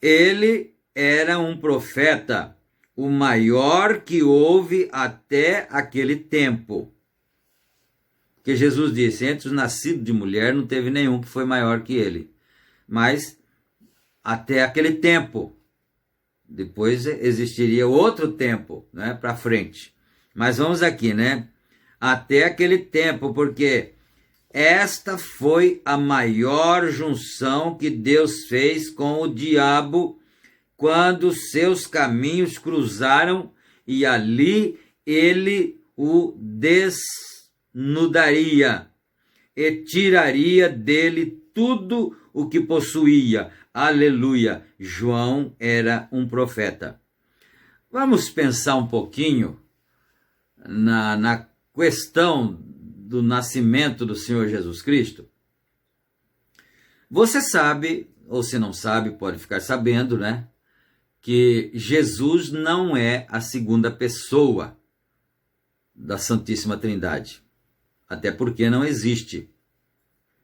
Ele era um profeta, o maior que houve até aquele tempo. Porque Jesus disse, entre os nascidos de mulher não teve nenhum que foi maior que ele. Mas até aquele tempo, depois existiria outro tempo, né, para frente. Mas vamos aqui, né? Até aquele tempo, porque esta foi a maior junção que Deus fez com o diabo quando seus caminhos cruzaram e ali ele o desnudaria e tiraria dele tudo o que possuía. Aleluia! João era um profeta. Vamos pensar um pouquinho na questão do nascimento do Senhor Jesus Cristo. Você sabe, ou se não sabe, pode ficar sabendo, né? Que Jesus não é a segunda pessoa da Santíssima Trindade. Até porque não existe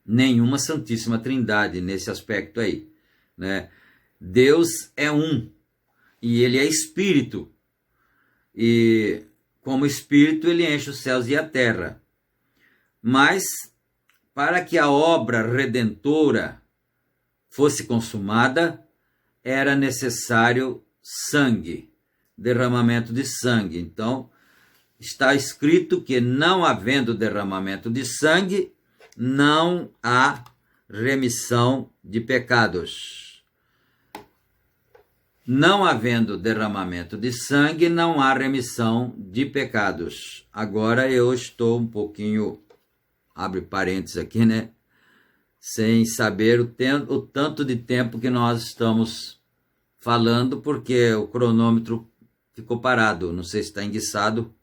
nenhuma Santíssima Trindade nesse aspecto aí, né? Deus é um e ele é espírito. E como espírito ele enche os céus e a terra. Mas para que a obra redentora fosse consumada, era necessário sangue, derramamento de sangue. Então, está escrito que não havendo derramamento de sangue, não há remissão de pecados. Não havendo derramamento de sangue, não há remissão de pecados. Agora eu estou um pouquinho, abre parênteses aqui, né? Sem saber o tanto de tempo que nós estamos falando, porque o cronômetro ficou parado. Não sei se está enguiçado,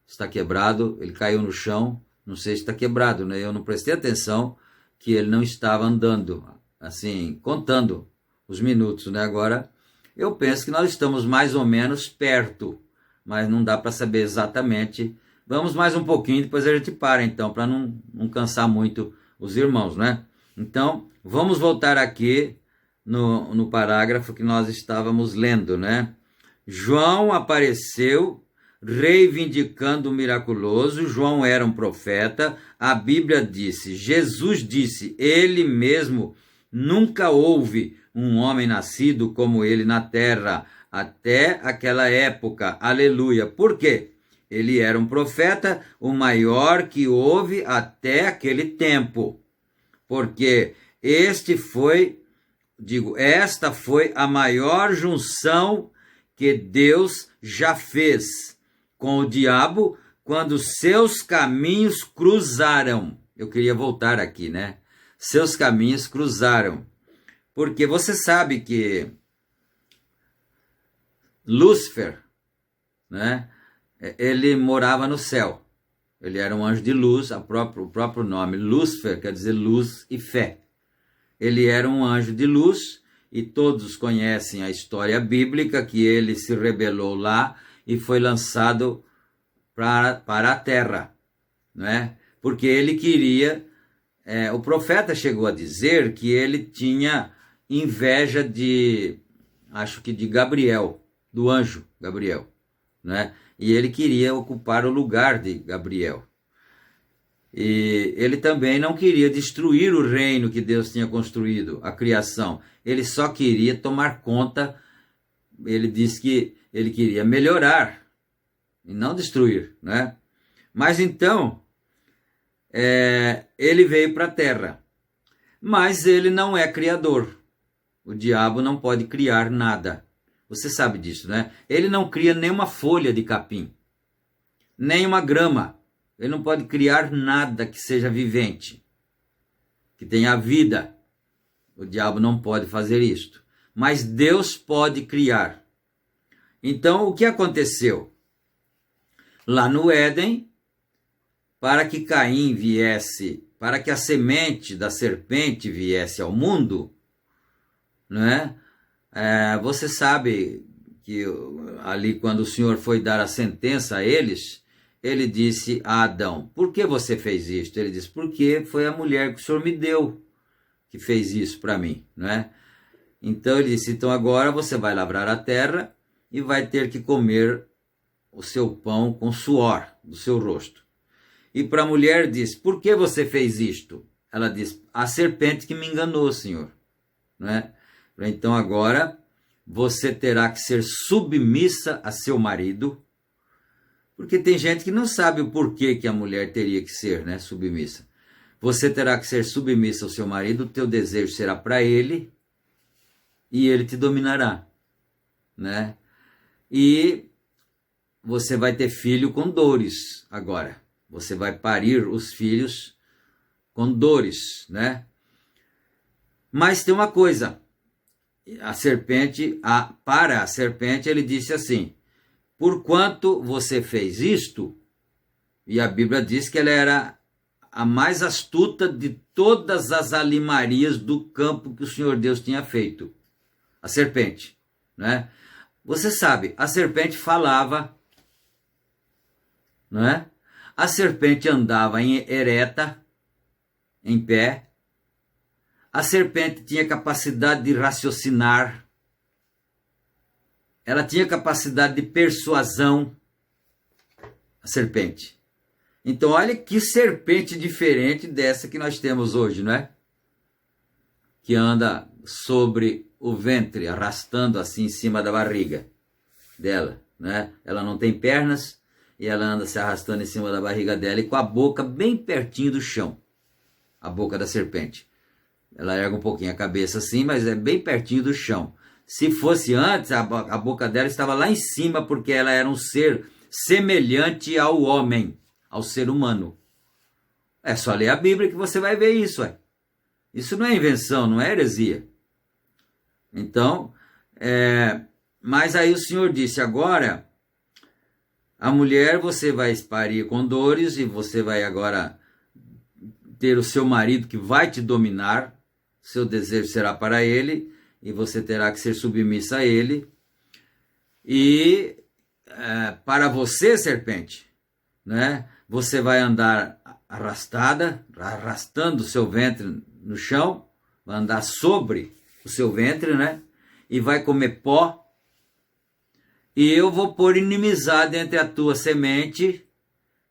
está quebrado, ele caiu no chão, não sei se está quebrado, né? Eu não prestei atenção que ele não estava andando, assim, contando os minutos, né? Agora, eu penso que nós estamos mais ou menos perto, mas não dá para saber exatamente. Vamos mais um pouquinho, depois a gente para, então, para não cansar muito os irmãos, né? Então, vamos voltar aqui no parágrafo que nós estávamos lendo, né? João apareceu reivindicando o miraculoso. João era um profeta. A Bíblia disse, Jesus disse, ele mesmo nunca houve um homem nascido como ele na terra, até aquela época. Aleluia. Por quê? Ele era um profeta, o maior que houve até aquele tempo. Porque esta foi a maior junção que Deus já fez com o diabo quando seus caminhos cruzaram. Eu queria voltar aqui, né? Seus caminhos cruzaram. Porque você sabe que Lúcifer, né? Ele morava no céu. Ele era um anjo de luz, o próprio nome Lúcifer quer dizer luz e fé. Ele era um anjo de luz e todos conhecem a história bíblica que ele se rebelou lá e foi lançado para a terra, né? Porque ele queria, o profeta chegou a dizer que ele tinha inveja acho que de Gabriel, do anjo Gabriel, né? E ele queria ocupar o lugar de Gabriel. E ele também não queria destruir o reino que Deus tinha construído, a criação. Ele só queria tomar conta, ele disse que ele queria melhorar e não destruir, né? Mas então, ele veio para a terra. Mas ele não é criador. O diabo não pode criar nada. Você sabe disso, né? Ele não cria nenhuma folha de capim, nem uma grama. Ele não pode criar nada que seja vivente, que tenha vida. O diabo não pode fazer isto. Mas Deus pode criar. Então, o que aconteceu? Lá no Éden, para que Caim viesse, para que a semente da serpente viesse ao mundo, né? Você sabe que ali quando o Senhor foi dar a sentença a eles, ele disse a Adão, por que você fez isso? Ele disse, porque foi a mulher que o Senhor me deu que fez isso para mim, né? Então ele disse, então agora você vai lavrar a terra e vai ter que comer o seu pão com suor do seu rosto. E para a mulher diz, por que você fez isto? Ela diz, a serpente que me enganou, Senhor. Não é? Então agora você terá que ser submissa a seu marido, porque tem gente que não sabe o porquê que a mulher teria que ser, né, submissa. Você terá que ser submissa ao seu marido, o teu desejo será para ele e ele te dominará, né? E você vai ter filho com dores agora. Você vai parir os filhos com dores, né? Mas tem uma coisa. Para a serpente, ele disse assim, porquanto você fez isto, e a Bíblia diz que ela era a mais astuta de todas as alimarias do campo que o Senhor Deus tinha feito. A serpente, né? Você sabe, a serpente falava, não é? A serpente andava ereta, em pé. A serpente tinha capacidade de raciocinar. Ela tinha capacidade de persuasão. A serpente. Então, olha que serpente diferente dessa que nós temos hoje, não é? Que anda sobre o ventre, arrastando assim em cima da barriga dela, né? Ela não tem pernas e ela anda se arrastando em cima da barriga dela e com a boca bem pertinho do chão. A boca da serpente. Ela ergue um pouquinho a cabeça assim, mas é bem pertinho do chão. Se fosse antes, a boca dela estava lá em cima, porque ela era um ser semelhante ao homem, ao ser humano. É só ler a Bíblia que você vai ver isso. Isso não é invenção, não é heresia. Então, mas aí o Senhor disse, agora, a mulher você vai parir com dores e você vai agora ter o seu marido que vai te dominar, seu desejo será para ele, e você terá que ser submissa a ele. E para você, serpente, né, você vai andar arrastando o seu ventre no chão, vai andar sobre o seu ventre, né, e vai comer pó, e eu vou pôr inimizade entre a tua semente,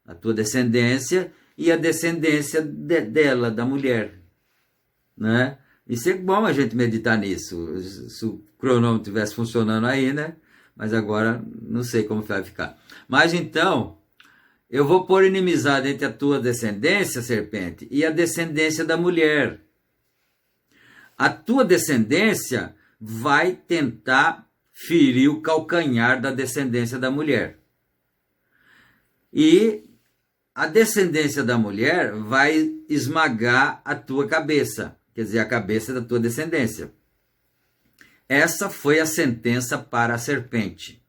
a tua descendência, e a descendência dela, da mulher, né? Isso é bom a gente meditar nisso, se o cronômetro estivesse funcionando aí, né? Mas agora não sei como vai ficar. Mas então, eu vou pôr inimizade entre a tua descendência, serpente, e a descendência da mulher. A tua descendência vai tentar ferir o calcanhar da descendência da mulher. E a descendência da mulher vai esmagar a tua cabeça, quer dizer, a cabeça da tua descendência. Essa foi a sentença para a serpente,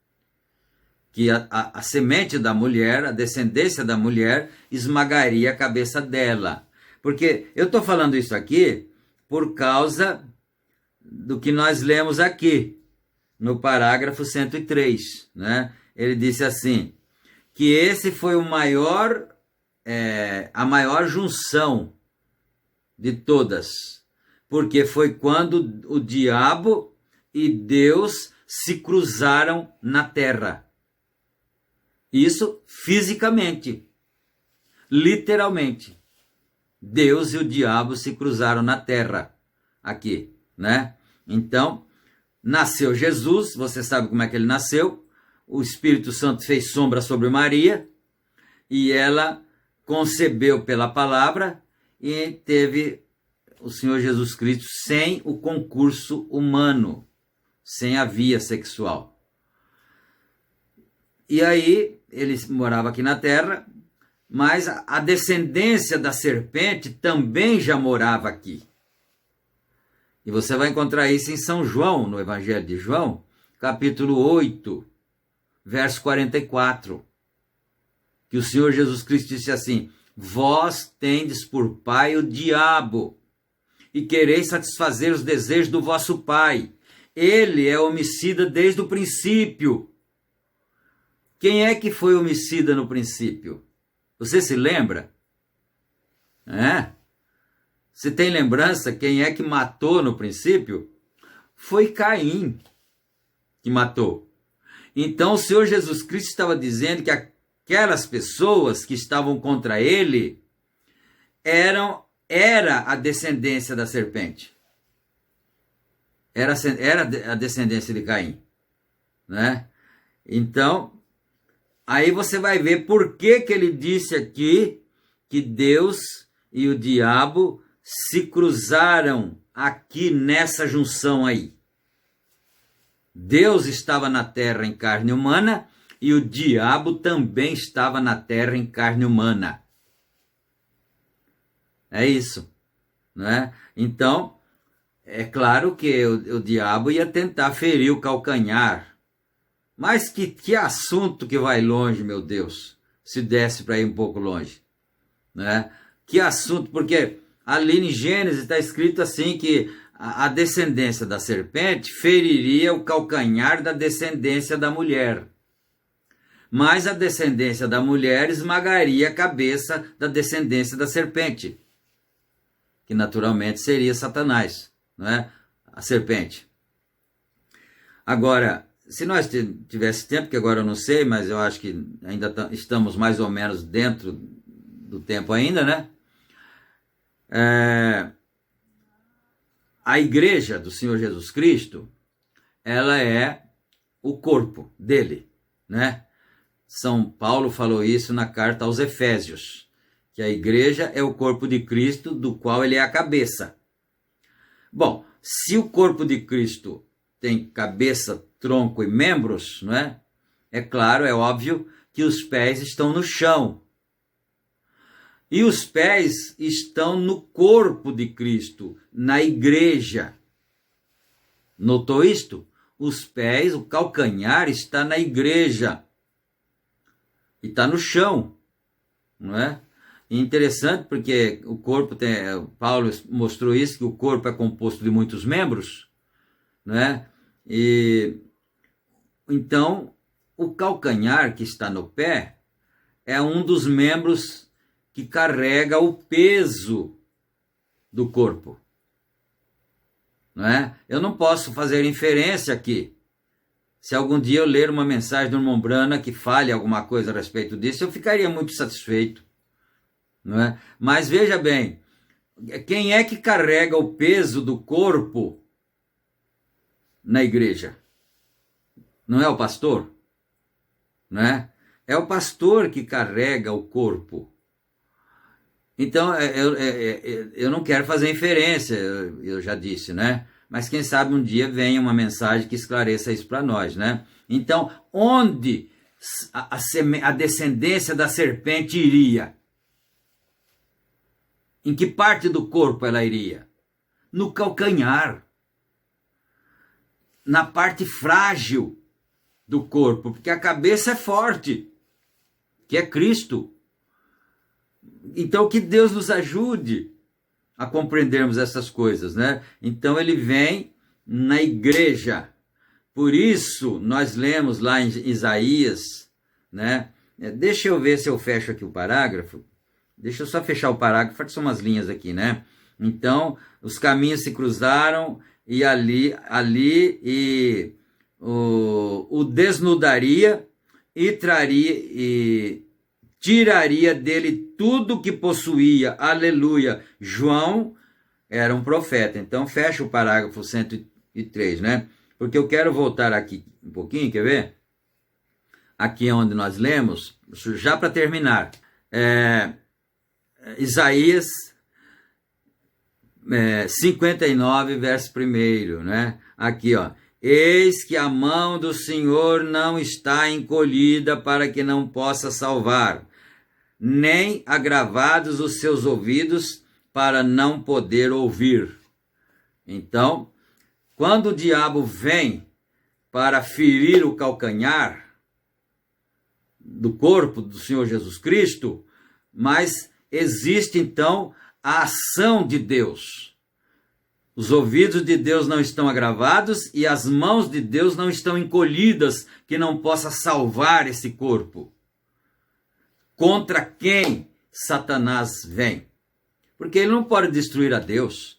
que a semente da mulher, a descendência da mulher, esmagaria a cabeça dela. Porque eu estou falando isso aqui por causa do que nós lemos aqui, no parágrafo 103, né? Ele disse assim, que esse foi a maior junção de todas, porque foi quando o diabo e Deus se cruzaram na terra. Isso fisicamente, literalmente. Deus e o diabo se cruzaram na terra, aqui, né? Então, nasceu Jesus, você sabe como é que ele nasceu, o Espírito Santo fez sombra sobre Maria, e ela concebeu pela palavra, e teve o Senhor Jesus Cristo sem o concurso humano, sem a via sexual. E aí, ele morava aqui na terra, mas a descendência da serpente também já morava aqui. E você vai encontrar isso em São João, no Evangelho de João, capítulo 8, verso 44. Que o Senhor Jesus Cristo disse assim, vós tendes por pai o diabo, e quereis satisfazer os desejos do vosso pai. Ele é homicida desde o princípio. Quem é que foi homicida no princípio? Você se lembra? Você tem lembrança quem é que matou no princípio? Foi Caim que matou. Então o Senhor Jesus Cristo estava dizendo que aquelas pessoas que estavam contra ele era a descendência da serpente. Era a descendência de Caim, né? Então, aí você vai ver por que ele disse aqui que Deus e o diabo se cruzaram aqui nessa junção aí. Deus estava na terra em carne humana e o diabo também estava na terra em carne humana. É isso, né? Então, é claro que o diabo ia tentar ferir o calcanhar. Mas que assunto que vai longe, meu Deus, se desse para ir um pouco longe, né? Que assunto, porque ali em Gênesis está escrito assim que a descendência da serpente feriria o calcanhar da descendência da mulher. Mas a descendência da mulher esmagaria a cabeça da descendência da serpente, que naturalmente seria Satanás, né? A serpente. Agora, se nós tivesse tempo, que agora eu não sei, mas eu acho que ainda estamos mais ou menos dentro do tempo ainda, né? A igreja do Senhor Jesus Cristo, ela é o corpo dele, né? São Paulo falou isso na carta aos Efésios, que a igreja é o corpo de Cristo, do qual ele é a cabeça. Bom, se o corpo de Cristo tem cabeça, tronco e membros, não é? É claro, é óbvio que os pés estão no chão. E os pés estão no corpo de Cristo, na igreja. Notou isto? Os pés, o calcanhar está na igreja. E está no chão, não é? E interessante porque o corpo tem, Paulo mostrou isso, que o corpo é composto de muitos membros, né? E então o calcanhar que está no pé é um dos membros que carrega o peso do corpo, não é? Eu não posso fazer inferência aqui. Se algum dia eu ler uma mensagem do irmão Brana que fale alguma coisa a respeito disso, eu ficaria muito satisfeito, não é? Mas veja bem, quem é que carrega o peso do corpo na igreja? Não é o pastor? Não é? É o pastor que carrega o corpo. Então, eu não quero fazer inferência, eu já disse, né? Mas quem sabe um dia venha uma mensagem que esclareça isso para nós, né? Então, onde a descendência da serpente iria? Em que parte do corpo ela iria? No calcanhar. Na parte frágil do corpo, porque a cabeça é forte, que é Cristo. Então, que Deus nos ajude a compreendermos essas coisas, né? Então, ele vem na igreja. Por isso, nós lemos lá em Isaías, né? Deixa eu ver se eu fecho aqui o parágrafo. Deixa eu só fechar o parágrafo, são umas linhas aqui, né? Então, os caminhos se cruzaram e ali o desnudaria e tiraria dele tudo que possuía. Aleluia. João era um profeta. Então, fecha o parágrafo 103, né? Porque eu quero voltar aqui um pouquinho, quer ver? Aqui é onde nós lemos, já para terminar. Isaías 59, verso 1, né? Aqui, ó. Eis que a mão do Senhor não está encolhida para que não possa salvar, nem agravados os seus ouvidos para não poder ouvir. Então, quando o diabo vem para ferir o calcanhar do corpo do Senhor Jesus Cristo, mas existe então a ação de Deus. Os ouvidos de Deus não estão agravados e as mãos de Deus não estão encolhidas, que não possa salvar esse corpo. Contra quem Satanás vem? Porque ele não pode destruir a Deus,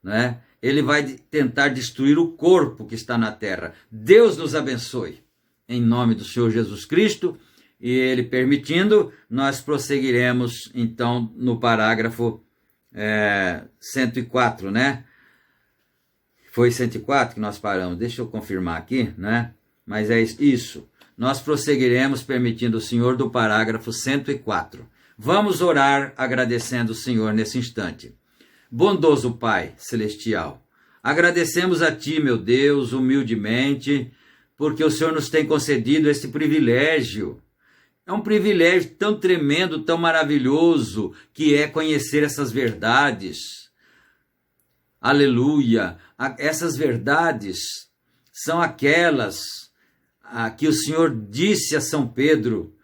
né? Ele vai tentar destruir o corpo que está na terra. Deus nos abençoe. Em nome do Senhor Jesus Cristo, E ele permitindo, nós prosseguiremos então no parágrafo 104, né? Foi 104 que nós paramos, deixa eu confirmar aqui, né? Mas é isso. Nós prosseguiremos permitindo o Senhor do parágrafo 104. Vamos orar agradecendo o Senhor nesse instante. Bondoso Pai Celestial, agradecemos a Ti, meu Deus, humildemente, porque o Senhor nos tem concedido esse privilégio. É um privilégio tão tremendo, tão maravilhoso, que é conhecer essas verdades. Aleluia! Essas verdades são aquelas que o Senhor disse a São Pedro,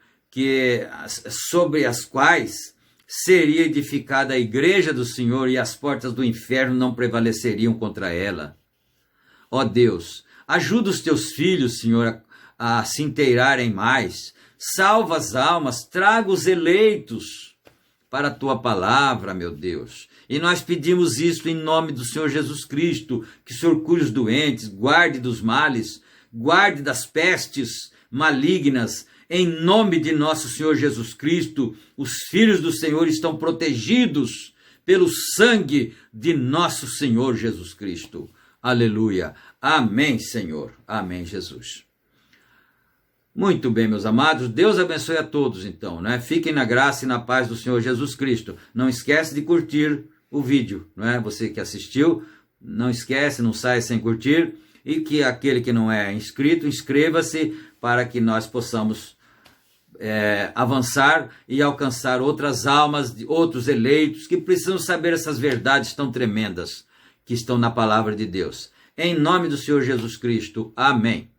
sobre as quais seria edificada a igreja do Senhor e as portas do inferno não prevaleceriam contra ela. Ó Deus, ajuda os teus filhos, Senhor, a se inteirarem mais. Salva as almas, traga os eleitos para a tua palavra, meu Deus. E nós pedimos isso em nome do Senhor Jesus Cristo, que o Senhor cure os doentes, guarde dos males, guarde das pestes malignas. Em nome de nosso Senhor Jesus Cristo, os filhos do Senhor estão protegidos pelo sangue de nosso Senhor Jesus Cristo. Aleluia. Amém, Senhor. Amém, Jesus. Muito bem, meus amados. Deus abençoe a todos, então, né? Fiquem na graça e na paz do Senhor Jesus Cristo. Não esquece de curtir o vídeo, não é? Você que assistiu, não esquece, não saia sem curtir. E que aquele que não é inscrito, inscreva-se para que nós possamos avançar e alcançar outras almas, outros eleitos que precisam saber essas verdades tão tremendas que estão na palavra de Deus. Em nome do Senhor Jesus Cristo. Amém.